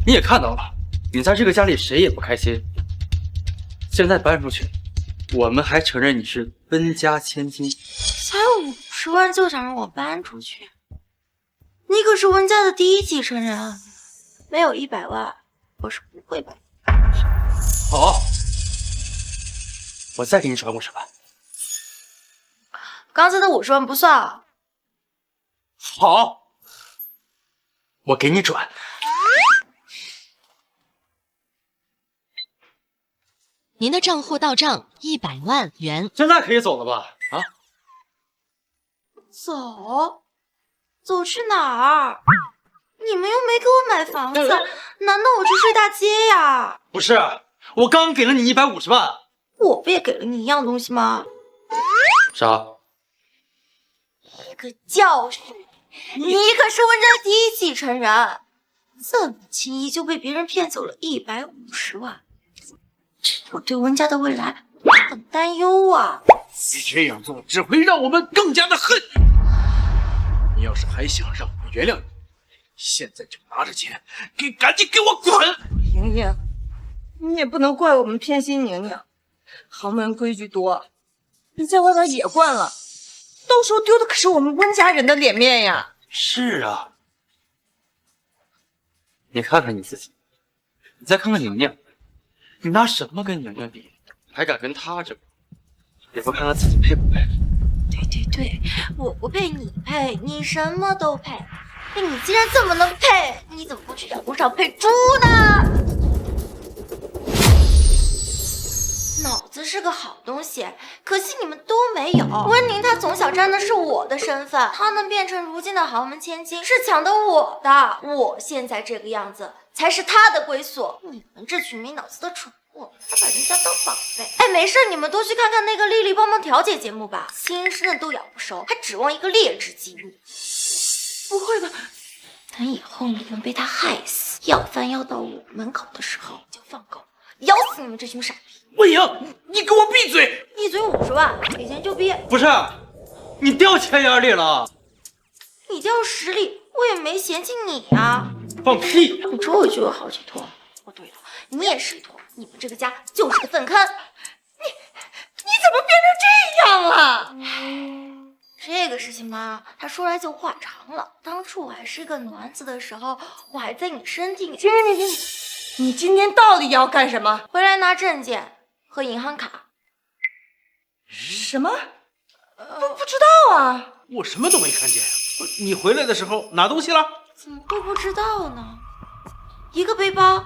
你也看到了，你在这个家里谁也不开心。现在搬出去，我们还承认你是温家千金。才50万就想让我搬出去？你可是温家的第一继承人啊！没有100万，我是不会搬。好，我再给你转50万。刚才的50万不算啊。好，我给你转。您的账户到账100万元。现在可以走了吧？啊？走？走去哪儿？你们又没给我买房子，难道我去睡大街呀？不是，我刚给了你150万，我不也给了你一样东西吗？啥？一个教训！你可是温家第一继承人，这么轻易就被别人骗走了150万，我对温家的未来很担忧啊！你这样做只会让我们更加的恨你。你要是还想让我原谅你，现在就拿着钱，赶紧给我滚！宁宁，你也不能怪我们偏心宁宁，豪门规矩多，你在外边也惯了，到时候丢的可是我们温家人的脸面呀。是啊，你看看你自己，你再看看宁宁，你拿什么跟宁宁比？还敢跟她争？也不看看自己配不配？对，我不配，你配，你什么都配。你既然这么能配，你怎么不去找工厂配猪呢？脑子是个好东西，可惜你们都没有。温宁她从小占的是我的身份，她能变成如今的豪门千金，是抢的我的。我现在这个样子，才是她的归宿。你们这群没脑子的蠢货，还把人家当宝贝。哎，没事，你们多去看看那个丽丽帮忙调解节目吧，亲生的都养不熟，还指望一个劣质机密。不会吧？等以后你们被她害死，要饭要到我门口的时候，就放狗，咬死你们这群傻逼！魏莹，你给我闭嘴！一嘴50万，给钱就逼。不是，你掉钱眼里了？你掉10里，我也没嫌弃你呀。放屁！你周围就有好几坨。哦，对了，你也是一坨，你们这个家就是个粪坑。你怎么变成这样了？这个事情嘛，他说来就话长了。当初我还是个卵子的时候，我还在你身体里。停！你今天到底要干什么？回来拿证件和银行卡。什么？不知道啊，我什么都没看见呀。你回来的时候拿东西了？怎么会不知道呢？一个背包，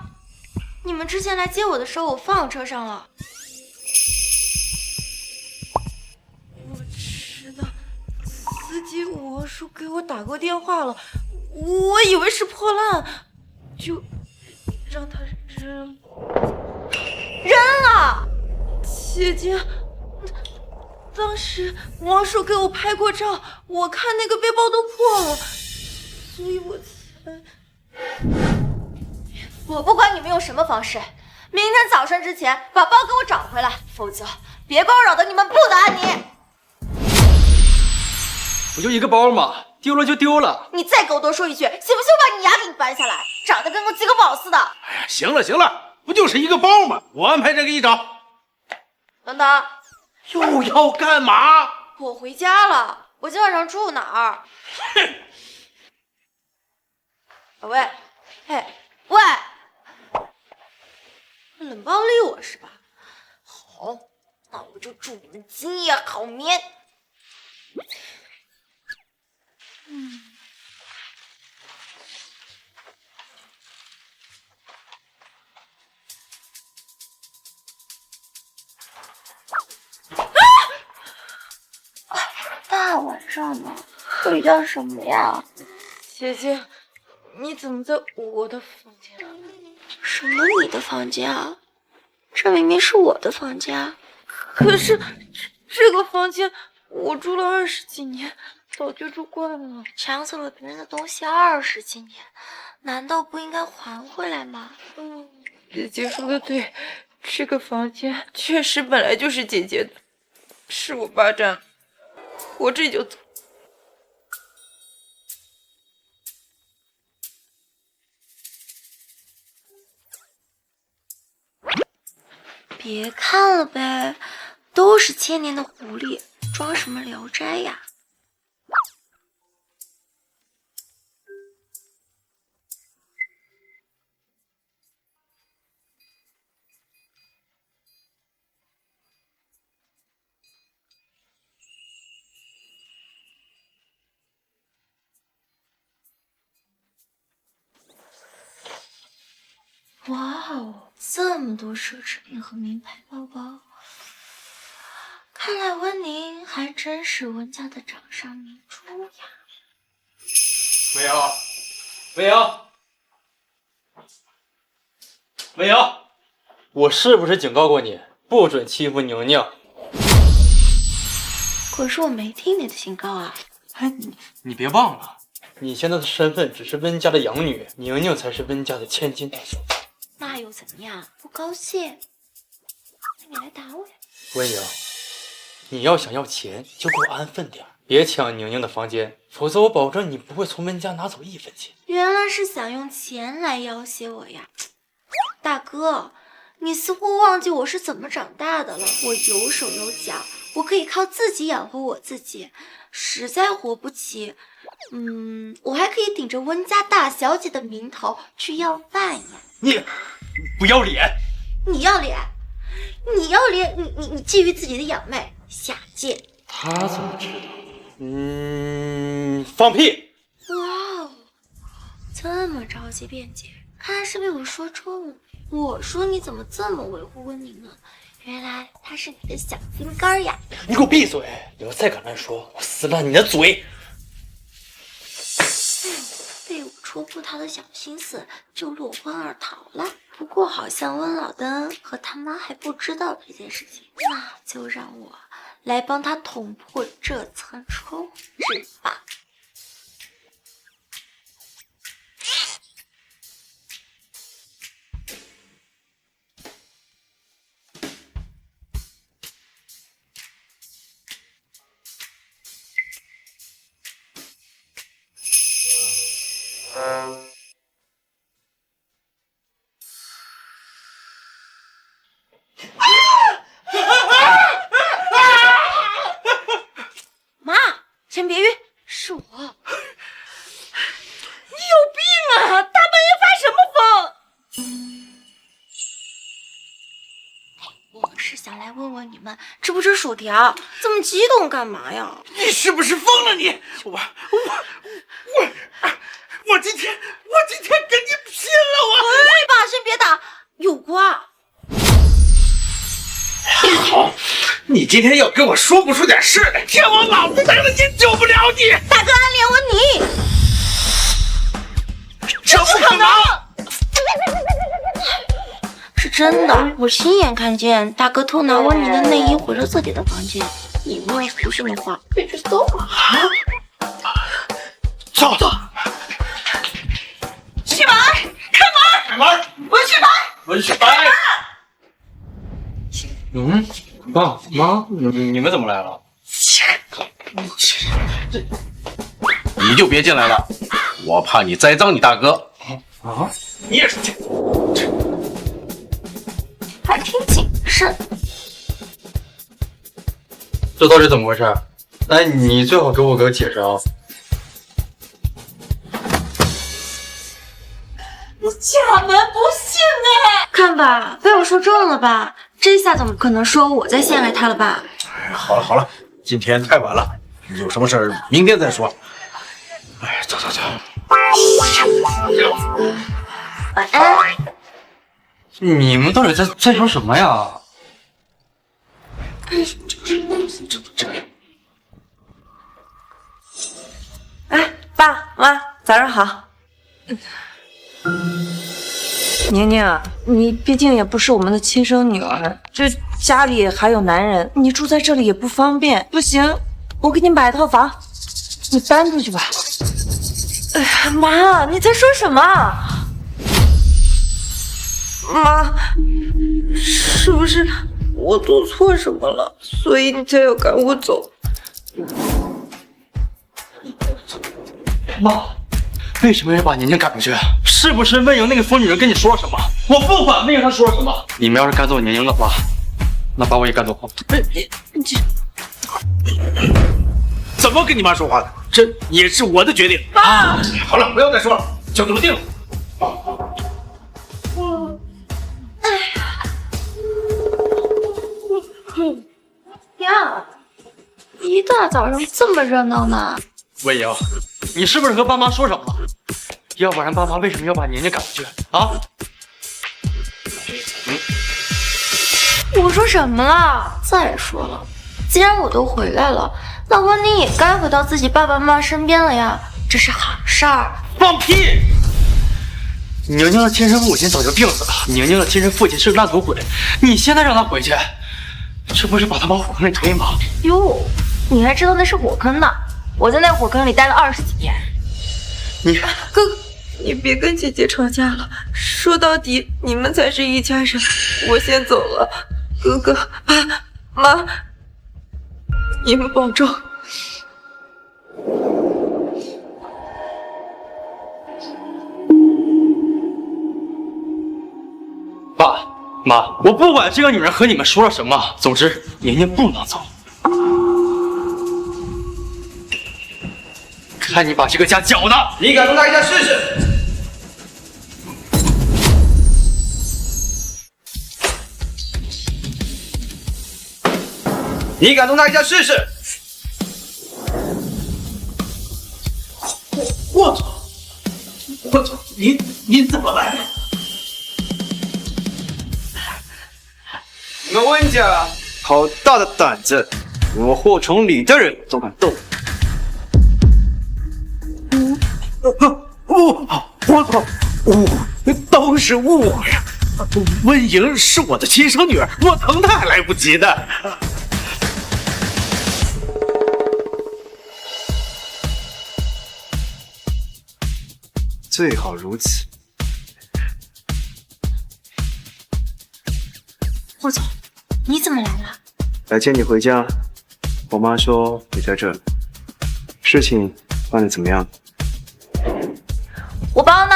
你们之前来接我的时候，我放车上了。我知道，司机王叔给我打过电话了，我以为是破烂，就让他扔了。姐姐，当时王叔给我拍过照，我看那个背包都破了，所以我才……我不管你们用什么方式，明天早晨之前把包给我找回来，否则别怪我扰得你们不得安宁。不就一个包嘛，丢了就丢了。你再给我多说一句，信不信我把你牙给你掰下来？长得跟个鸡狗宝似的。哎呀，行了，不就是一个包吗？我安排人给你找。等等，又要干嘛？我回家了，我今晚上住哪儿？喂，嘿，喂，冷暴力我是吧？好，那我就祝你们今夜好眠。大晚上的睡觉什么呀？姐姐，你怎么在我的房间？什么你的房间啊？这明明是我的房间。可是这个房间我住了20几年，早就住惯了。抢走了别人的东西20几年，难道不应该还回来吗？姐姐说的对，这个房间确实本来就是姐姐的，是我霸占了，我这就走。别看了呗，都是千年的狐狸，装什么聊斋呀？哇哦，这么多奢侈品和名牌包包，看来温宁还真是温家的掌上明珠呀。魏瑶，魏瑶，魏瑶，我是不是警告过你，不准欺负宁宁？可是我没听你的警告啊！哎，你别忘了，你现在的身份只是温家的养女，宁宁才是温家的千金大小姐。那又怎样？不高兴？那你来打我呀！温瑶，你要想要钱，就给我安分点，别抢宁宁的房间，否则我保证你不会从温家拿走1分钱。原来是想用钱来要挟我呀，大哥，你似乎忘记我是怎么长大的了。我有手有脚，我可以靠自己养活我自己。实在活不起，我还可以顶着温家大小姐的名头去要饭呀。你不要脸！你要脸？你要脸？你觊觎自己的养妹，下贱！他怎么知道？放屁！哇哦，这么着急辩解，看来是被我说中了。我说你怎么这么维护温宁呢？原来他是你的小心肝呀！你给我闭嘴！你要再敢乱说，我撕烂你的嘴！被我戳破他的小心思，就落荒而逃了。不过好像温老登和他妈还不知道这件事情，那就让我来帮他捅破这层窗纸吧。妈，先别晕，是我。你有病啊！大半夜发什么疯？我是想来问问你们吃不吃薯条，这么激动干嘛呀？你是不是疯了你？我今天跟你拼了！对吧？先别打，有瓜。好，你今天要跟我说不出点事来，天王老子担了心救不了你。大哥暗恋温妮，这不可能！是真的，我亲眼看见大哥偷拿温妮的内衣回了自己的房间。你们要是不信的话，可以去搜啊。走。旭白，开门！温旭白，温旭白。爸妈，你们怎么来了？你就别进来了，我怕你栽赃你大哥。啊？你也出去。还挺谨慎。这到底怎么回事？哎，你最好给我个解释啊！你家门不幸哎！看吧，被我说中了吧？这下怎么可能说我在陷害他了吧？好了，今天太晚了，有什么事儿明天再说。哎，走。晚安。你们到底在说什么呀？哎，爸妈，早上好。宁宁，你毕竟也不是我们的亲生女儿，这家里还有男人，你住在这里也不方便。不行，我给你买套房，你搬出去吧。哎呀，妈，你在说什么？妈，是不是我做错什么了，所以你才要赶我走？妈，为什么要把宁宁赶出去？是不是魏莹那个疯女人跟你说什么？我不管魏莹她说什么，你们要是赶走宁宁的话，那把我也赶走好。怎么跟你妈说话的？这也是我的决定啊！好了，不要再说了，就这么定了。呀，一大早上这么热闹呢？魏莹，你是不是和爸妈说什么了？要不然爸妈为什么要把宁宁赶回去啊？我说什么了？再说了，既然我都回来了，那温妮也该回到自己爸爸妈妈身边了呀。这是好事儿。放屁！宁宁的亲生母亲早就病死了，宁宁的亲生父亲是个烂赌鬼，你现在让他回去，这不是把他往火坑里推吗？哟，你还知道那是火坑呢？我在那火坑里待了20几天。你哥，你别跟姐姐吵架了，说到底你们才是一家人。我先走了，哥哥、妈，你们保重。爸妈，我不管这个女人和你们说了什么，总之宁宁不能走。看你把这个家搅的！你敢动他一下试试？你敢动他一下试试？我操！你怎么来了？你们温家好大的胆子，我霍崇礼的人都敢动！我操！都是误会呀！温莹是我的亲生女儿，我疼她还来不及呢。最好如此。霍总，你怎么来了？来接你回家。我妈说你在这儿，事情办得怎么样？我包呢？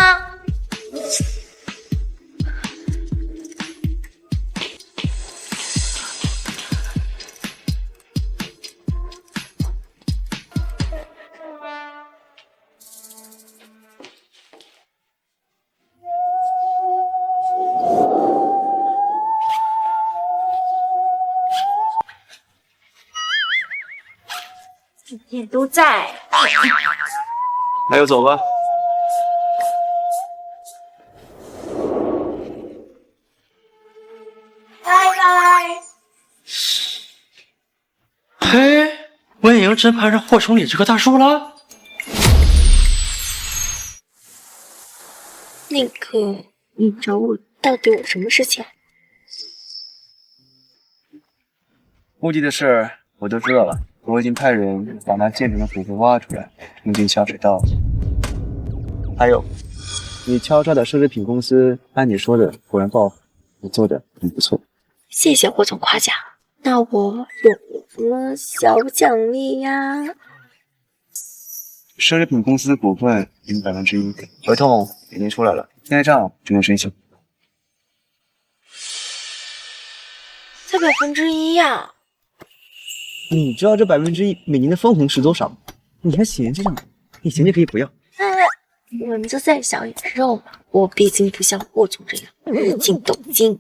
今天都在。那就走吧。嘿，温莹真攀上霍崇礼这棵大树了。那个，你找我到底有什么事情？目的的事我都知道了，我已经派人把那建筑的骨灰挖出来，冲进下水道。还有，你敲诈的奢侈品公司，按你说的果然报复，你做的很不错。谢谢霍总夸奖。那我有什么小奖励呀？奢侈品公司股份赢1%，合同已经出来了，现在账就能生效。才1%呀！你知道这1%每年的分红是多少吗？你还嫌弃什么？你嫌弃可以不要。蚊子再小也是肉嘛，我毕竟不像霍总这样日进斗金。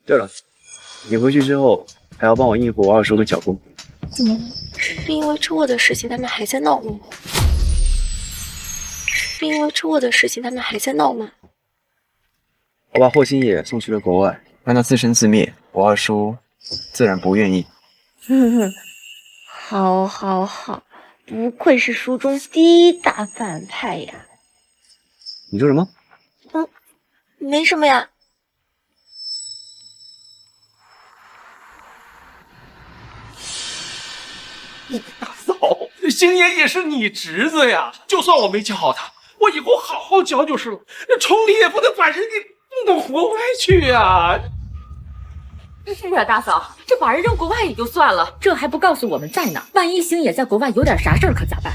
对了，你回去之后还要帮我应付我2叔跟小公。怎么了？是因为车祸的事情他们还在闹吗？我把霍星野送去了国外，让他自生自灭，我2叔自然不愿意。好，不愧是书中第一大反派呀！你说什么？没什么呀。大嫂，星爷也是你侄子呀，就算我没教好他，我以后好好教就是了。崇礼也不能把人给弄到国外去呀。是啊，大嫂，这把人扔国外也就算了，这还不告诉我们在哪？万一星野在国外有点啥事儿，可咋办？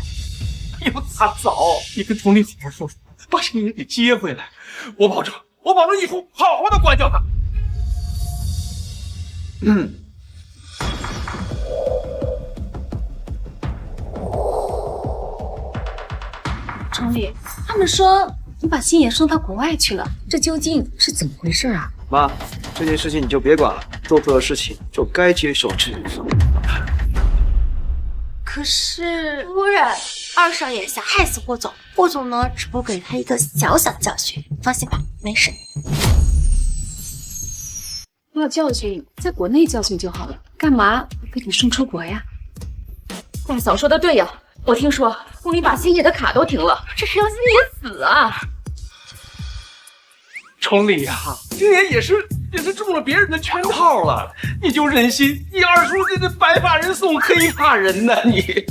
哎呦，大嫂，你跟崇礼好好说说，把星爷给接回来。我保证以后好好的管教他。崇礼，他们说你把星野送到国外去了，这究竟是怎么回事啊？妈，这件事情你就别管了，做错了事情就该接受制罚。可是夫人，2少爷想害死霍总，霍总呢只不过给他一个小小的教训，放心吧，没事。要教训，在国内教训就好了，干嘛被你送出国呀？大嫂说的对呀，我听说宫里把星野的卡都停了，这是让星野死啊！崇礼呀，星野也是中了别人的圈套了，你就忍心一二叔这白发人送黑发人呢？你，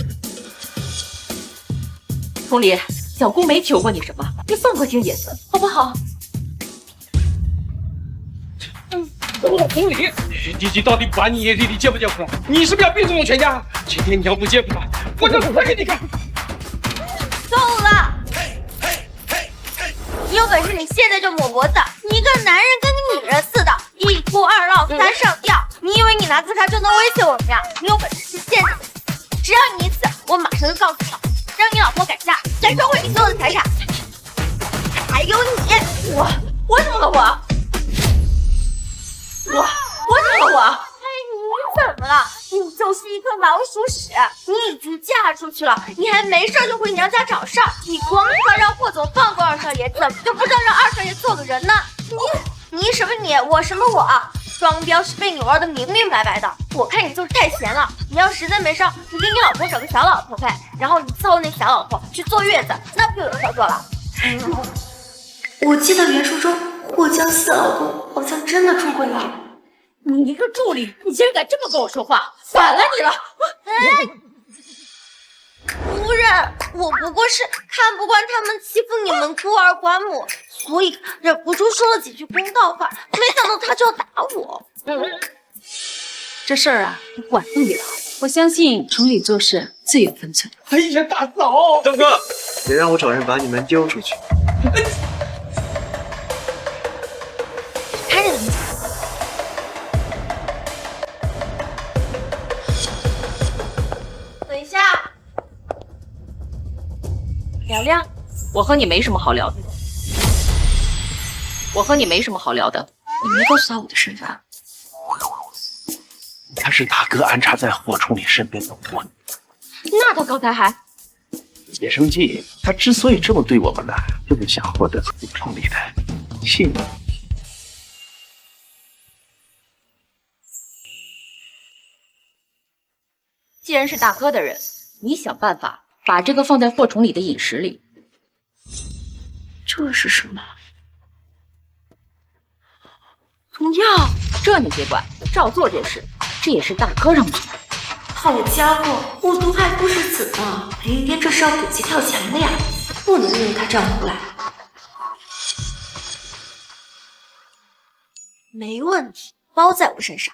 崇礼，小姑没求过你什么，你放过星野好不好？崇礼，你到底管你接不接回来？你是不是要逼死我全家？今天你要不接回来，我就死给你看！够了！你有本事你现在就抹脖子！你一个男人跟个女人似的，一哭二闹三上吊。你以为你拿自杀就能威胁我们呀？你有本事现在，只要你一次，我马上就告诉你，让你老婆改嫁，再收回你所有的财产。还有你，我怎么了我怎么了我？哎，你怎么了？你就是一颗老鼠屎！你已经嫁出去了，你还没事就回娘家找事儿。你光知道让霍总放过二少爷，怎么就不知道让二少爷做个人呢？你什么你，我什么我？双标是被你玩的明明白白的。我看你就是太闲了。你要实在没事，你给你老婆找个小老婆呗，然后你伺那小老婆去坐月子，那不就有事做了？我记得原书中霍江四老公好像真的出轨了。你一个助理，你竟然敢这么跟我说话，反了你了！夫人，我不过是看不惯他们欺负你们孤儿寡母，所以忍不住说了几句公道话，没想到他就要打我。这事儿啊，我管不了。我相信崇礼做事自有分寸。哎呀，大嫂，张哥，别让我找人把你们丢出去。看着你。等一下，凉凉，我和你没什么好聊的。你没告诉他我的身份。他是大哥安插在霍崇礼身边的我。那他刚才还别生气，他之所以这么对我们呢，就是想获得霍崇礼的信任。既然是大哥的人，你想办法把这个放在霍崇礼的饮食里。这是什么？毒药？这你别管，照做就是。这也是大哥让我做的。好家伙，我毒还不是死呢，林边这是要狗急跳墙的呀，不能任由他这样胡来。没问题，包在我身上。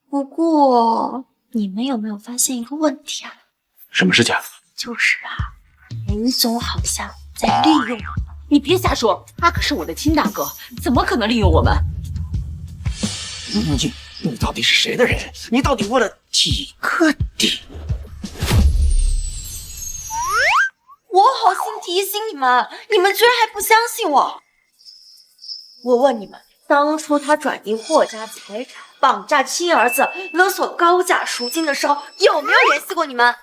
不过你们有没有发现一个问题啊？什么事情？就是啊，林总好像在利用我们。你别瞎说，他可是我的亲大哥，怎么可能利用我们？你到底是谁的人？你到底握了几个底？我好心提醒你们，你们居然还不相信我。我问你们，当初他转移霍家财产、绑架亲儿子、勒索高价赎金的时候，有没有联系过你们？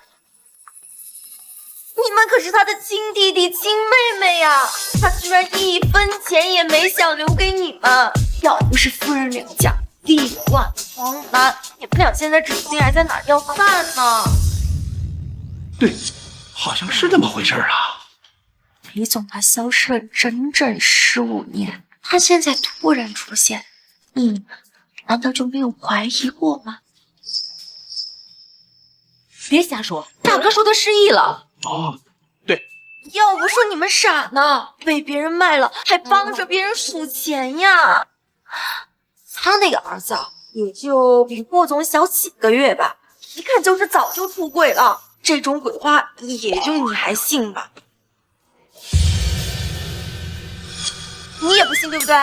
你们可是他的亲弟弟、亲妹妹呀！他居然一分钱也没想留给你们。要不是夫人两家力挽狂澜，你们俩现在指不定还在哪儿要饭呢。对，好像是这么回事啊。李总他消失了整整15年，他现在突然出现，你们难道就没有怀疑过吗？别瞎说，大哥说他失忆了。哦，对，要不说你们傻呢，被别人卖了，还帮着别人数钱呀。他那个儿子也就比霍总小几个月吧，一看就是早就出轨了。这种鬼话也就你还信吧？你也不信对不对？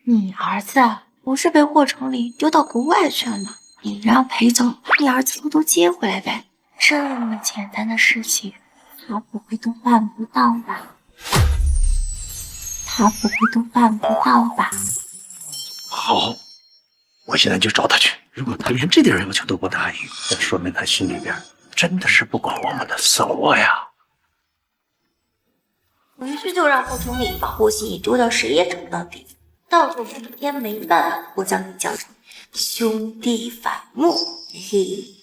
你儿子不是被霍崇礼丢到国外去了吗？你让裴总把你儿子偷偷接回来呗。这么简单的事情，他不会都办不到吧？好，我现在就找他去。如果他连这点要求都不答应，那说明他心里边真的是不管我们的死活呀。回去就让霍崇礼把霍心怡丢到谁也找不到地方，到时候哪天没办法，我将你叫成兄弟反目。嘿。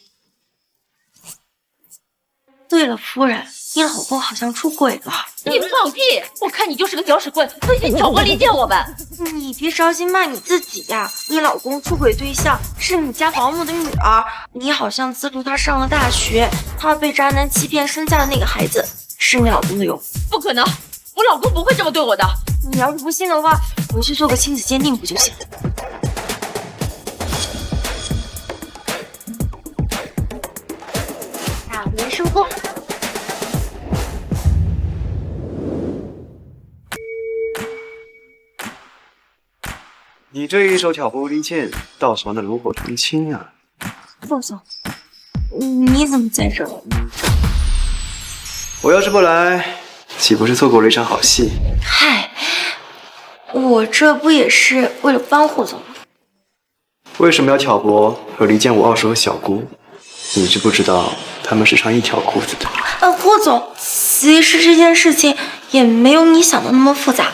对了，夫人，你老公好像出轨了。你放屁！我看你就是个搅屎棍，不信找过离间我们。你别着急骂你自己呀，你老公出轨对象是你家保姆的女儿，你好像资助她上了大学，她被渣男欺骗身价的那个孩子是你老公的哟。不可能，我老公不会这么对我的。你要是不信的话，回去做个亲子鉴定不就行？大连收工。你这一手挑拨离间，到时候能炉火纯青啊！副总，你怎么在这儿？我要是不来，岂不是错过了一场好戏？嗨，我这不也是为了帮霍总吗？为什么要挑拨和离间我二叔和小姑？你知不知道他们是穿一条裤子的？霍总，其实这件事情也没有你想的那么复杂。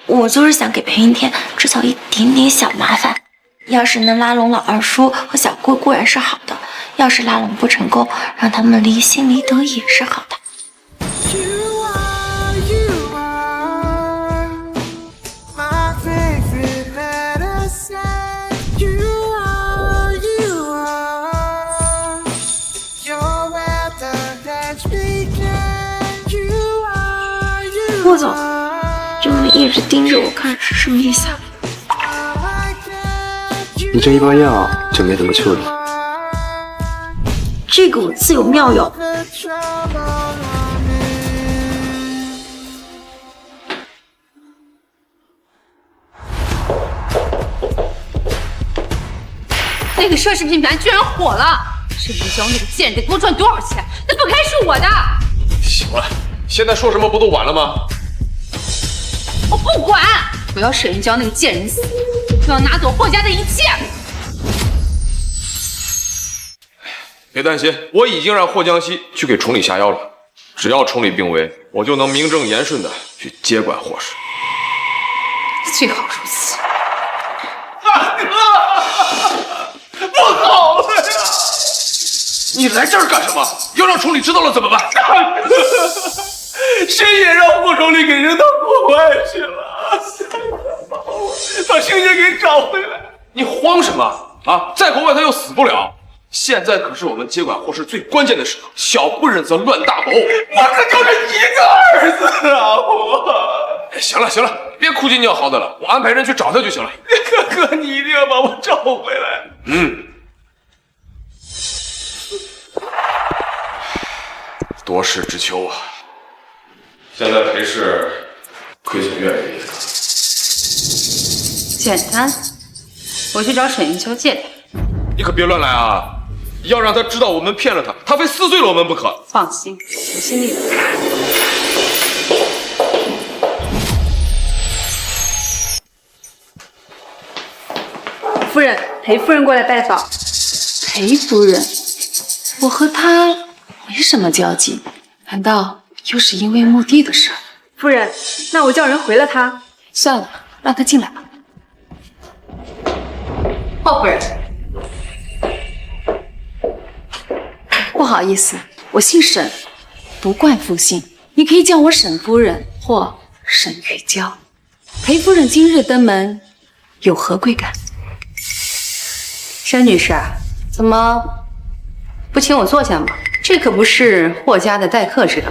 我就是想给裴云天制造一点点小麻烦，要是能拉拢老二叔和小姑固然是好的，要是拉拢不成功，让他们离心离德也是好的。霍总就是一直盯着我看，是什么意思啊？你这一包药就没怎么处理。这个我自有妙用。那个奢侈品牌居然火了，沈玉娇那个贱人得多赚多少钱？那不该是我的。行了，现在说什么不都晚了吗？我不管，我要沈玉娇那个贱人死，我要拿走霍家的一切。别担心，我已经让霍江西去给崇礼下药了。只要崇礼病危，我就能名正言顺的去接管霍氏。最好如此。大哥，不好了呀！你来这儿干什么？要让崇礼知道了怎么办？大哥，谁也让霍崇礼给扔到国外去了，把星星给找回来。你慌什么啊？在国外他又死不了。现在可是我们接管霍氏最关键的时刻，小不忍则乱大谋。我可就这一个儿子啊！我行了行了，别哭鸡尿嚎的了，我安排人去找他就行了。哥哥，你一定要把我找回来。嗯，多事之秋啊！现在裴氏亏损越来越严重。简单，我去找沈玉秋借点。你可别乱来啊！要让他知道我们骗了他，他非撕碎了我们不可。放心，我心里有数。夫人，裴夫人过来拜访。裴夫人，我和她没什么交集，难道又是因为墓地的事？夫人，那我叫人回了她。算了，让她进来吧。霍夫人，不好意思，我姓沈，不惯复姓，你可以叫我沈夫人或沈玉娇。裴夫人今日登门，有何贵干？沈女士，怎么不请我坐下吗？这可不是霍家的待客之道。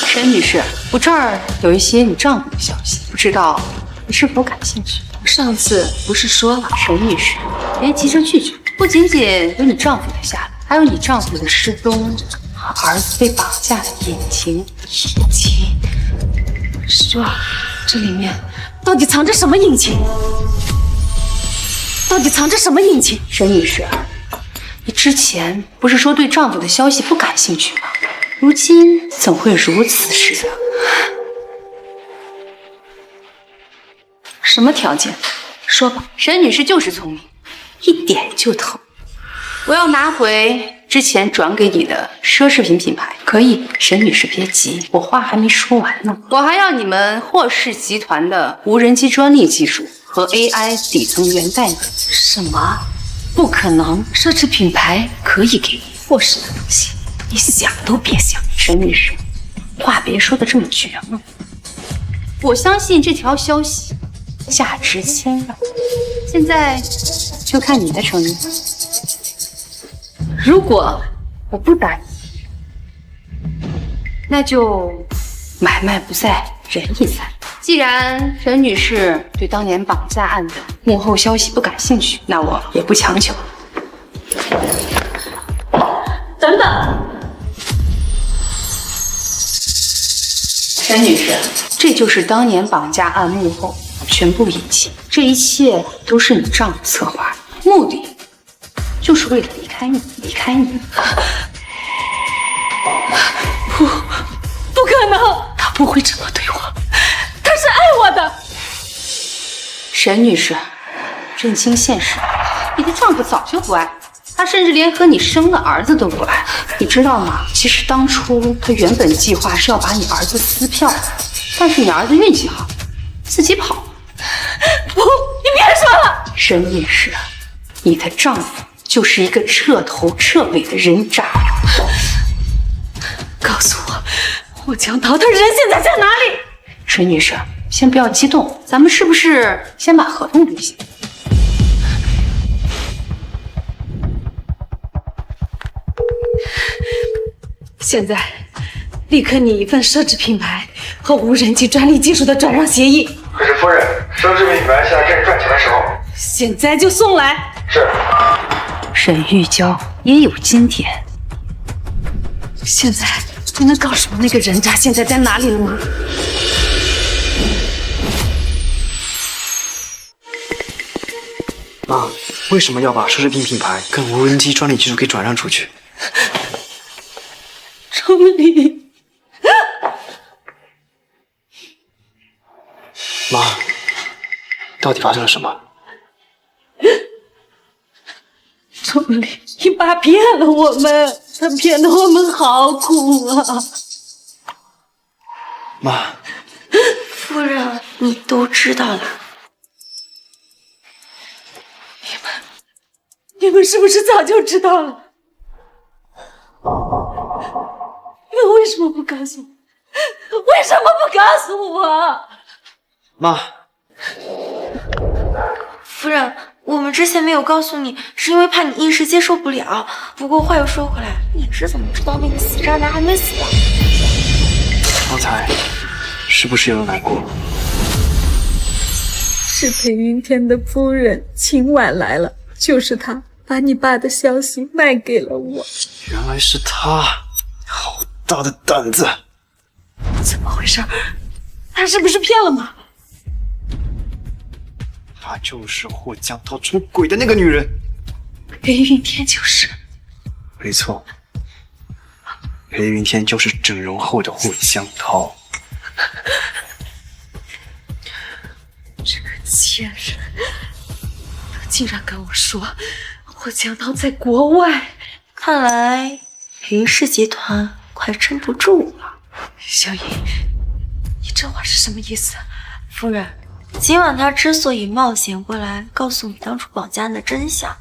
沈女士，我这儿有一些你丈夫的消息，不知道你是否感兴趣？上次不是说了，沈女士，别急着拒绝。不仅仅有你丈夫的下落，还有你丈夫的失踪，儿子被绑架的隐情。这里面到底藏着什么隐情？到底藏着什么隐情？沈女士，你之前不是说对丈夫的消息不感兴趣吗？如今怎会如此似的？什么条件？说吧。沈女士就是聪明，一点就透。我要拿回之前转给你的奢侈品品牌。可以，沈女士别急，我话还没说完呢。我还要你们霍氏集团的无人机专利技术和 AI 底层源代码。什么？不可能！奢侈品牌可以给你，霍氏的东西你想都别想。沈女士，话别说的这么绝吗？我相信这条消息价值千万，现在就看你的诚意。如果我不答应，那就买卖不在，人已散。既然沈女士对当年绑架案的幕后消息不感兴趣，那我也不强求。等等，沈女士，这就是当年绑架案幕后全部隐情，这一切都是你丈夫策划的，目的就是为了离开你。不可能，他不会这么对我，他是爱我的。沈女士，认清现实，你的丈夫早就不爱，他甚至连和你生的儿子都不爱，你知道吗？其实当初他原本计划是要把你儿子撕票的，但是你儿子运气好，自己跑了。不，你别说了。沈女士，你的丈夫就是一个彻头彻尾的人渣。告诉我，霍江涛他人现在在哪里？沈女士，先不要激动，咱们是不是先把合同履行？现在立刻拟一份奢侈品牌和无人机专利技术的转让协议。可是夫人，奢侈品牌现在正赚钱的时候。现在就送来。是。沈玉娇也有今天。现在你能告诉我那个人渣现在在哪里了吗？妈，为什么要把奢侈品品牌跟无人机专利技术给转让出去？钟离，妈，到底发生了什么？钟离，你爸骗了我们，他骗得我们好苦啊！妈，夫人，你都知道了。你们是不是早就知道了？你们为什么不告诉我？为什么不告诉我？妈，夫人，我们之前没有告诉你，是因为怕你一时接受不了。不过话又说回来，你是怎么知道那个死渣男还没死的？刚才是不是有人来过？是裴云天的夫人秦婉来了，就是她把你爸的消息卖给了我。原来是他，好大的胆子！怎么回事？他是不是骗了妈？她就是霍江涛出轨的那个女人。裴云天就是。没错，裴云天就是整容后的霍江涛。这个贱人，他竟然跟我说霍江涛在国外。看来裴氏集团快撑不住了。小颖，你这话是什么意思？夫人，今晚他之所以冒险过来告诉你当初绑架案的真相，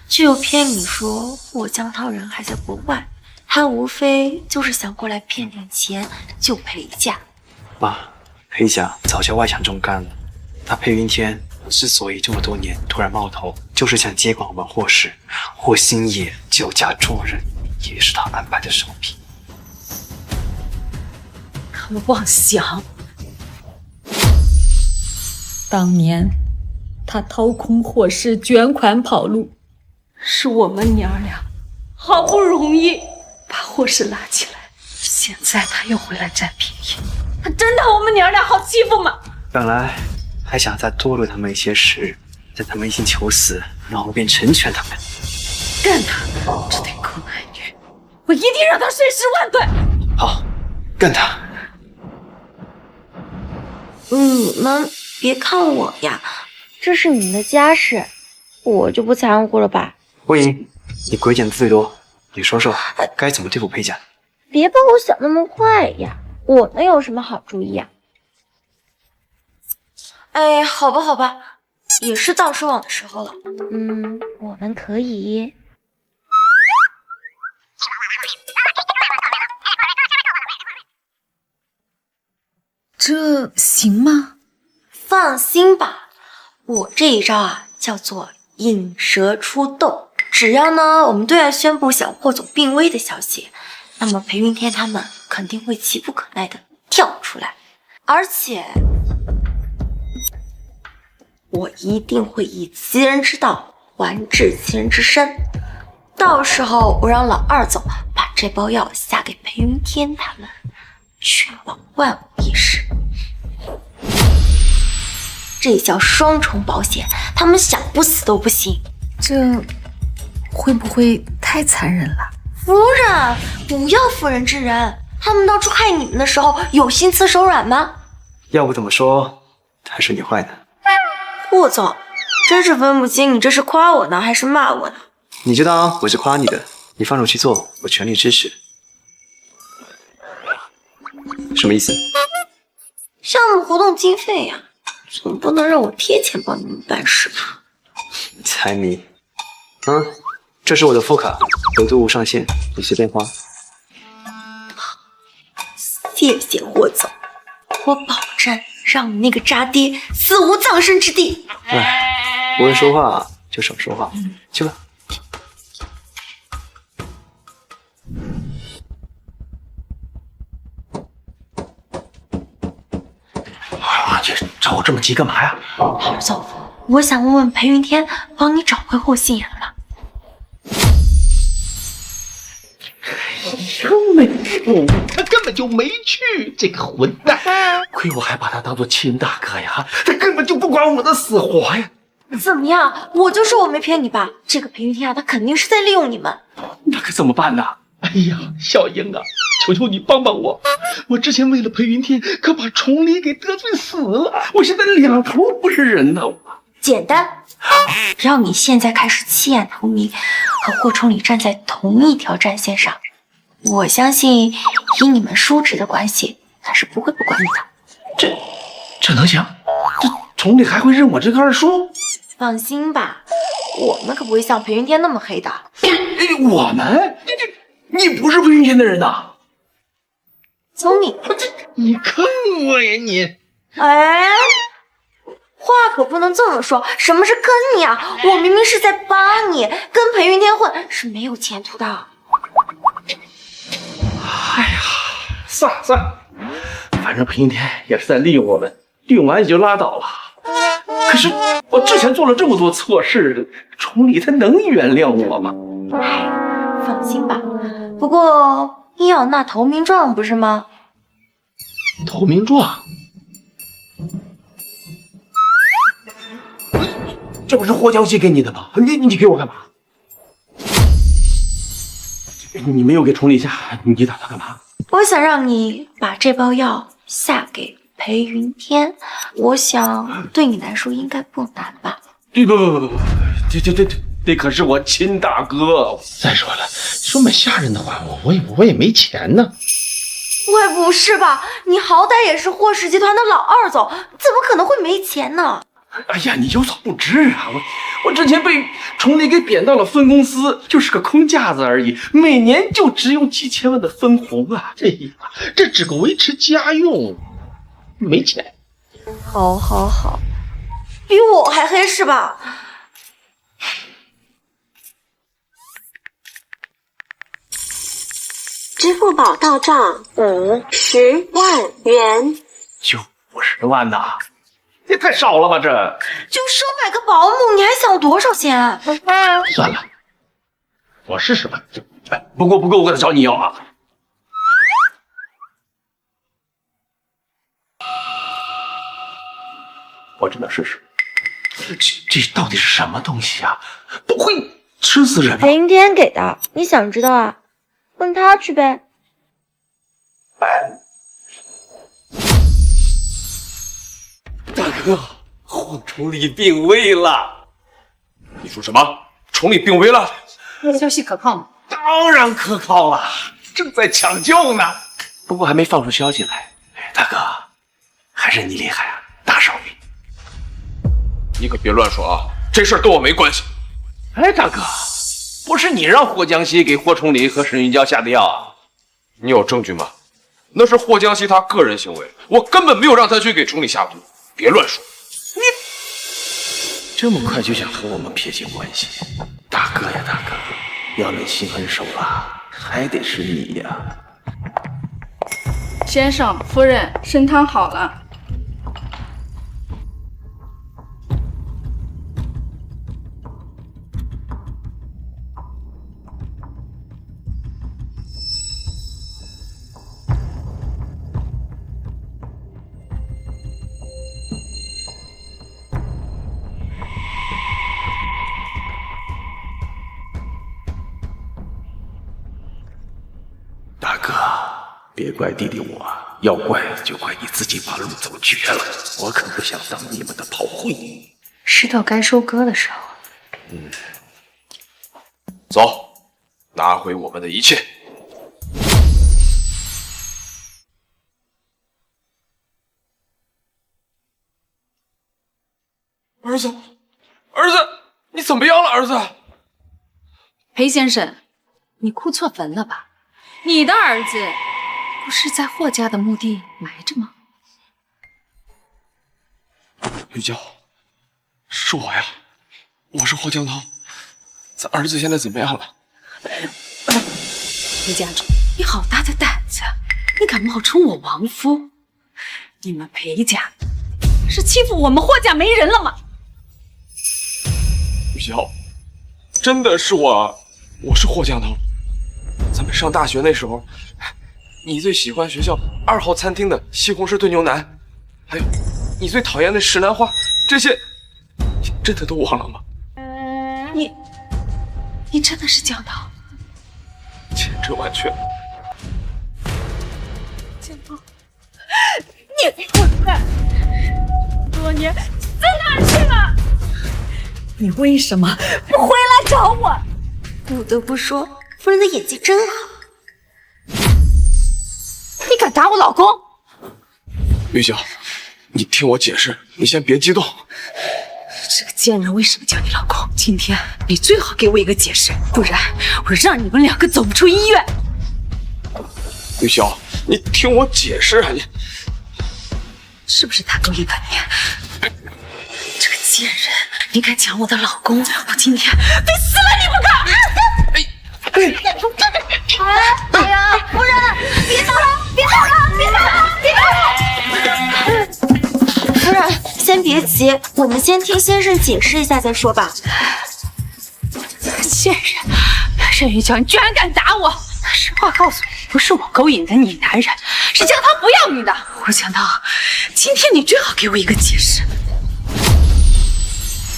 就骗你说霍江涛人还在国外，他无非就是想过来骗点钱救裴家。妈，裴家早就外强中干了。他裴云天之所以这么多年突然冒头，就是想接管我们霍氏。霍星野救家助人，也是他安排的手笔。他们妄想。当年他掏空霍氏，卷款跑路，是我们娘俩好不容易把霍氏拉起来，现在他又回来占便宜，他真当我们娘俩好欺负吗？本来还想再多留他们一些时日，在他们一心求死，然后便成全他们。干他！这对狗男女，我一定让他碎尸万段！好，干他！你们别看我呀，这是你们的家事，我就不掺和了吧。魏莹，你鬼点子最多，你说说该怎么对付裴家？别把我想那么坏呀，我能有什么好主意呀？哎，好吧好吧，也是到收网的时候了。我们可以。这行吗？放心吧，我这一招啊叫做引蛇出洞。只要呢我们对外宣布小霍总病危的消息，那么裴云天他们肯定会急不可耐的跳出来，而且我一定会以其人之道还治其人之身。到时候我让老二总把这包药下给裴云天他们，确保万无一失。这叫双重保险，他们想不死都不行。这会不会太残忍了？夫人，不要妇人之仁。他们当初害你们的时候，有心慈手软吗？要不怎么说还是你坏呢？霍总，真是分不清你这是夸我呢，还是骂我呢？你就当我是夸你的，你放手去做，我全力支持。什么意思？项目活动经费呀，总不能让我贴钱帮你们办事吧？财迷。这是我的副卡，额度无上限，你随便花。谢谢霍总，我保证让你那个渣爹死无葬身之地。哎，不会说话就少说话，去吧。这找我这么急干嘛呀？老总，我想问问裴云天帮你找回霍心妍了吗？真没有，他根本就没去，这个混蛋！亏我还把他当做亲大哥呀，他根本就不管我的死活呀！怎么样？我就说我没骗你吧？这个裴云天啊，他肯定是在利用你们。那可怎么办呢？哎呀，小英啊，求求你帮帮我！我之前为了裴云天，可把崇礼给得罪死了，我现在两头不是人呢。简单，让你现在开始弃暗投明，和霍崇礼站在同一条战线上。我相信，以你们叔侄的关系，他是不会不管你的。这能行？这崇礼还会认我这个二叔？放心吧，我们可不会像裴云天那么黑的。我们？你不是裴云天的人呐？聪明，你坑我呀你！哎，话可不能这么说。什么是坑你啊？我明明是在帮你，跟裴云天混是没有前途的。哎呀，算了，反正裴云天也是在利用我们，利用完也就拉倒了。可是我之前做了这么多错事，崇礼他能原谅我吗？哎，放心吧。不过你要拿投名状不是吗？投名状？这不是霍江熙给你的吗？你给我干嘛？你没有给崇礼下，你打算干嘛？我想让你把这包药下给裴云天，我想对你来说应该不难吧？不，这可是我亲大哥。再说了，说么吓人的话，我也没钱呢。喂，不是吧？你好歹也是霍氏集团的老二总，怎么可能会没钱呢？哎呀，你有所不知啊，我之前被崇礼给贬到了分公司，就是个空架子而已，每年就只有几千万的分红啊！哎呀，这只够维持家用，没钱。好，比我还黑是吧？支付宝到账50万元，就50万呐？也太少了吧！这就收买个保姆，你还想多少钱？算了，我试试吧。不够我得找你要啊！我真的试试。这到底是什么东西啊？不会吃死人吧？裴云天给的，你想知道啊？问他去呗。大哥，霍崇礼病危了。你说什么？崇礼病危了？消息可靠吗？当然可靠了，正在抢救呢，不过还没放出消息来。大哥，还是你厉害啊，大手笔！你可别乱说啊，这事儿跟我没关系。哎，大哥，不是你让霍江西给霍崇礼和沈玉娇下的药啊？你有证据吗？那是霍江西他个人行为，我根本没有让他去给崇礼下毒，别乱说。你这么快就想和我们撇清关系？大哥呀，大哥，要论心狠手辣，还得是你呀。先生、夫人，参汤好了。大哥，别怪弟弟我，要怪就怪你自己把路走绝了。我可不想当你们的炮灰。是到该收割的时候。走，拿回我们的一切。儿子，儿子，你怎么样了，儿子？裴先生，你哭错坟了吧？你的儿子不是在霍家的墓地埋着吗？玉娇，是我呀，我是霍江涛。咱儿子现在怎么样了？裴家主，你好大的胆子，你敢冒充我亡夫？你们裴家是欺负我们霍家没人了吗？玉娇，真的是我是霍江涛。咱们上大学那时候，你最喜欢学校2号餐厅的西红柿炖牛腩，还有你最讨厌的石楠花，这些你真的都忘了吗？你真的是江涛？千真万确。江涛，你混蛋！多年在哪儿去了？你为什么不回来找我？不得不说，夫人的演技真好。你敢打我老公？玉娇，你听我解释，你先别激动。这个贱人为什么叫你老公？今天你最好给我一个解释，不然我让你们两个走不出医院。玉娇，你听我解释啊！你是不是他勾引的你？这个贱人，你敢抢我的老公，我今天非死了你不可！哎呀，夫人，别走了，别走了，别走了，别走了！夫人，先别急，我们先听先生解释一下再说吧。贱人，沈玉娇，你居然敢打我！实话告诉你，不是我勾引的你男人，是江涛不要你的。胡江涛，今天你最好给我一个解释。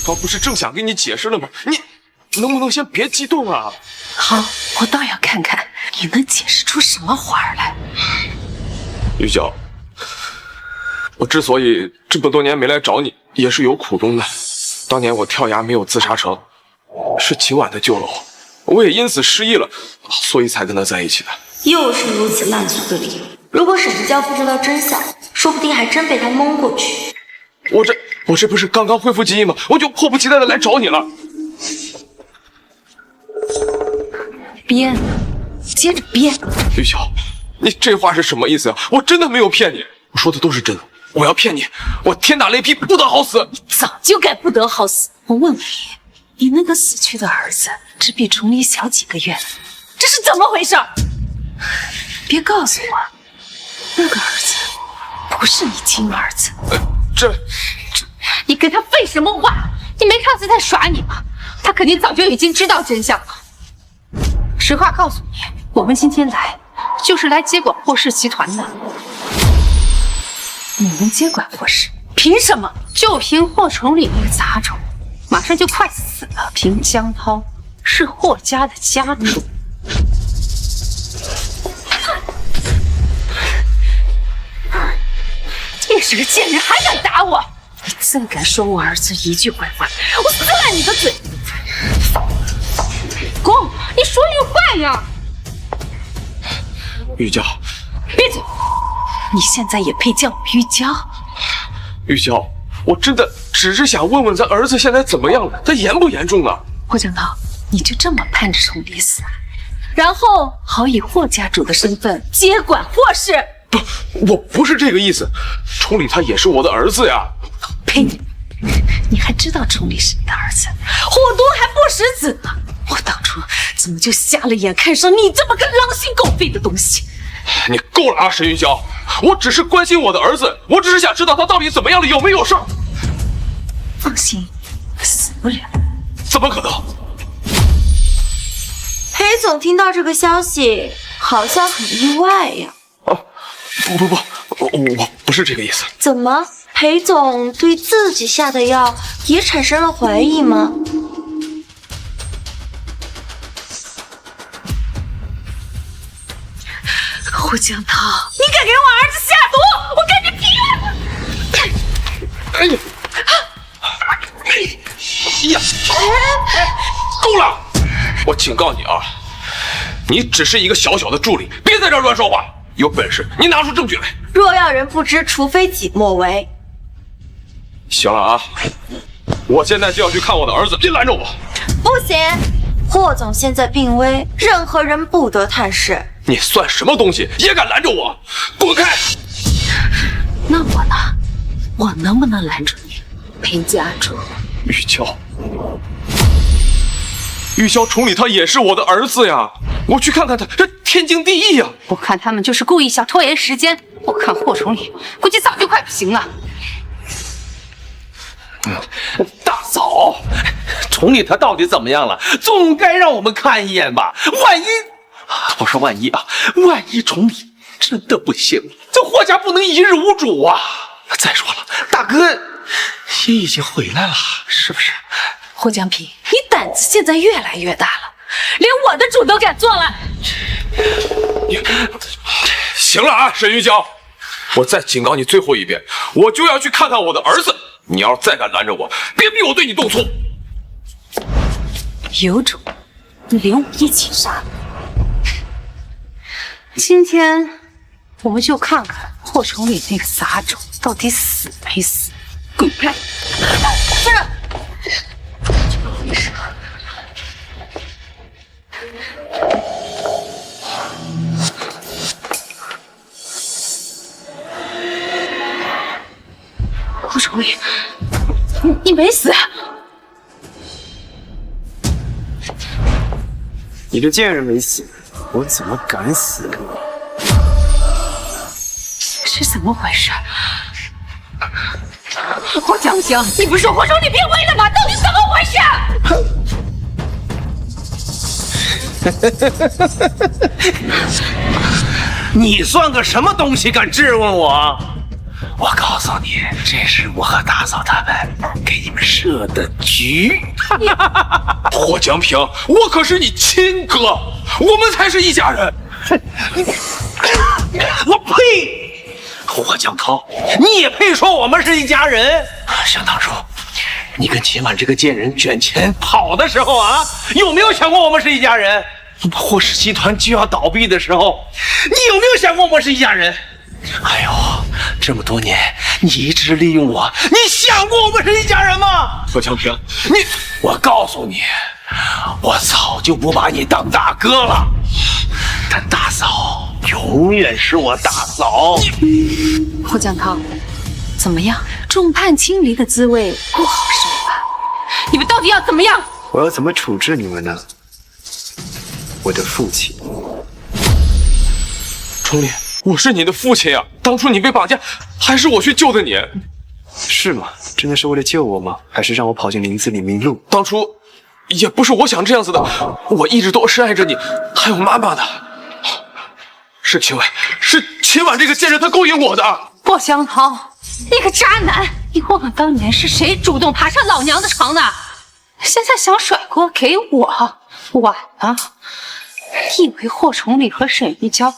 刚不是正想跟你解释了吗？你能不能先别激动啊？好，我倒要看看你能解释出什么花来。玉娇，我之所以这么多年没来找你，也是有苦衷的。当年我跳崖没有自杀成，是秦婉的救了我，我也因此失忆了，所以才跟他在一起的。又是如此烂俗的理由。如果沈玉娇不知道真相，说不定还真被他蒙过去。我这不是刚刚恢复记忆吗？我就迫不及待的来找你了。编，接着编。玉娇，你这话是什么意思啊？我真的没有骗你，我说的都是真的。我要骗你，我天打雷劈，不得好死。你早就该不得好死。我问问你，你那个死去的儿子只比崇礼小几个月了，这是怎么回事？别告诉我，那个儿子不是你亲儿子。你跟他废什么话？你没看他在耍你吗？他肯定早就已经知道真相了。实话告诉你，我们今天来就是来接管霍氏集团的。你们接管霍氏，凭什么？就凭霍崇礼那个杂种，马上就快死了。凭江涛是霍家的家主。你是个贱人，还敢打我！你再敢说我儿子一句坏话，我撕烂你的嘴！公，你说句话看呀！玉娇，闭嘴！你现在也配叫我玉娇？玉娇，我真的只是想问问咱儿子现在怎么样了，他严不严重啊？霍江涛，你就这么盼着崇礼死，然后好以霍家主的身份接管霍氏？不，我不是这个意思，崇礼他也是我的儿子呀。呸！你还知道崇礼是你的儿子，虎毒还不食子呢！我当初怎么就瞎了眼，看上你这么个狼心狗肺的东西？你够了啊，沈玉娇！我只是关心我的儿子，我只是想知道他到底怎么样了，有没有事儿。放心，死不了。怎么可能？裴总听到这个消息，好像很意外呀。不，我不是这个意思。怎么，裴总对自己下的药也产生了怀疑吗？霍江涛，你敢给我儿子下毒，我跟你拼！哎呀！呀！够了！我警告你啊，你只是一个小小的助理，别在这儿乱说话。有本事你拿出证据来！若要人不知，除非己莫为。行了啊，我现在就要去看我的儿子，别拦着我！不行，霍总现在病危，任何人不得探视。你算什么东西，也敢拦着我？滚开！那我呢？我能不能拦住你，裴家主？玉娇，玉娇，崇礼他也是我的儿子呀，我去看看他，这天经地义呀。我看他们就是故意想拖延时间，我看霍崇礼估计早就快不行了。大嫂，崇礼他到底怎么样了？总该让我们看一眼吧。万一，我说万一啊，万一崇礼真的不行，这霍家不能一日无主啊。再说了，大哥也已经回来了，是不是？霍江平，你胆子现在越来越大了，连我的主都敢做了。行了啊，沈玉娇，我再警告你最后一遍，我就要去看看我的儿子。你要是再敢拦着我，别逼我对你动粗。有种，你连我一起杀！今天我们就看看霍崇礼那个杂种到底死没死。滚开！夫人，怎么回事？霍崇礼，你没死？你这贱人没死，我怎么敢死？是怎么回事？霍江江，你不是说霍崇礼病危了吗？到底怎么回事？你算个什么东西，敢质问我？我告诉你，这是我和大嫂他们给你们设的局。霍江平，我可是你亲哥，我们才是一家人。我呸！霍江涛，你也配说我们是一家人？想当初，你跟秦婉这个贱人卷钱跑的时候啊，有没有想过我们是一家人？霍氏集团就要倒闭的时候，你有没有想过我们是一家人？哎呦，这么多年你一直利用我，你想过我们是一家人吗？霍江平，我告诉你，我早就不把你当大哥了，但大嫂永远是我大嫂。霍江涛，怎么样？众叛亲离的滋味不好受吧？你们到底要怎么样？我要怎么处置你们呢？我的父亲，崇礼，我是你的父亲呀！当初你被绑架，还是我去救的你。是吗？真的是为了救我吗？还是让我跑进林子里迷路？当初也不是我想这样子的，我一直都深爱着你，还有妈妈的。是秦婉，是秦婉这个贱人，她勾引我的。霍江涛，你个渣男！你忘了当年是谁主动爬上老娘的床的？现在想甩锅给我，晚了。你以为霍崇礼和沈玉娇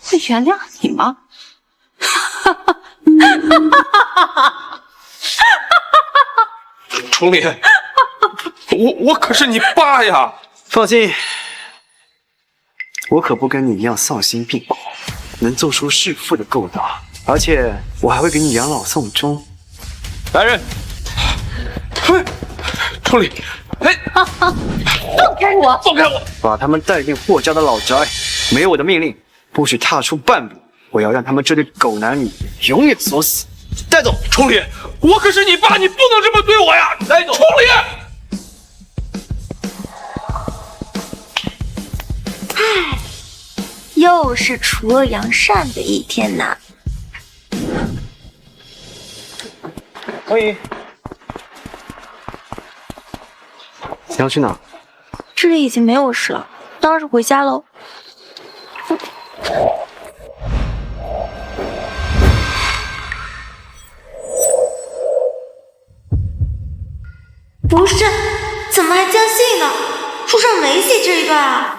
会原谅你吗？崇礼，我可是你爸呀！放心，我可不跟你一样丧心病狂，能做出弑父的勾当，而且我还会给你养老送终。来人！嘿，冲理！哎，放开我！放开我！把他们带进霍家的老宅，没有我的命令，不许踏出半步。我要让他们这对狗男女永远锁死。带走！冲理，我可是你爸，你不能这么对我呀！带走！冲理！唉，又是除恶扬善的一天呐。欢迎。你要去哪？这里已经没有事了，当然是回家喽。不是，怎么还降戏呢？书上没写这一段啊。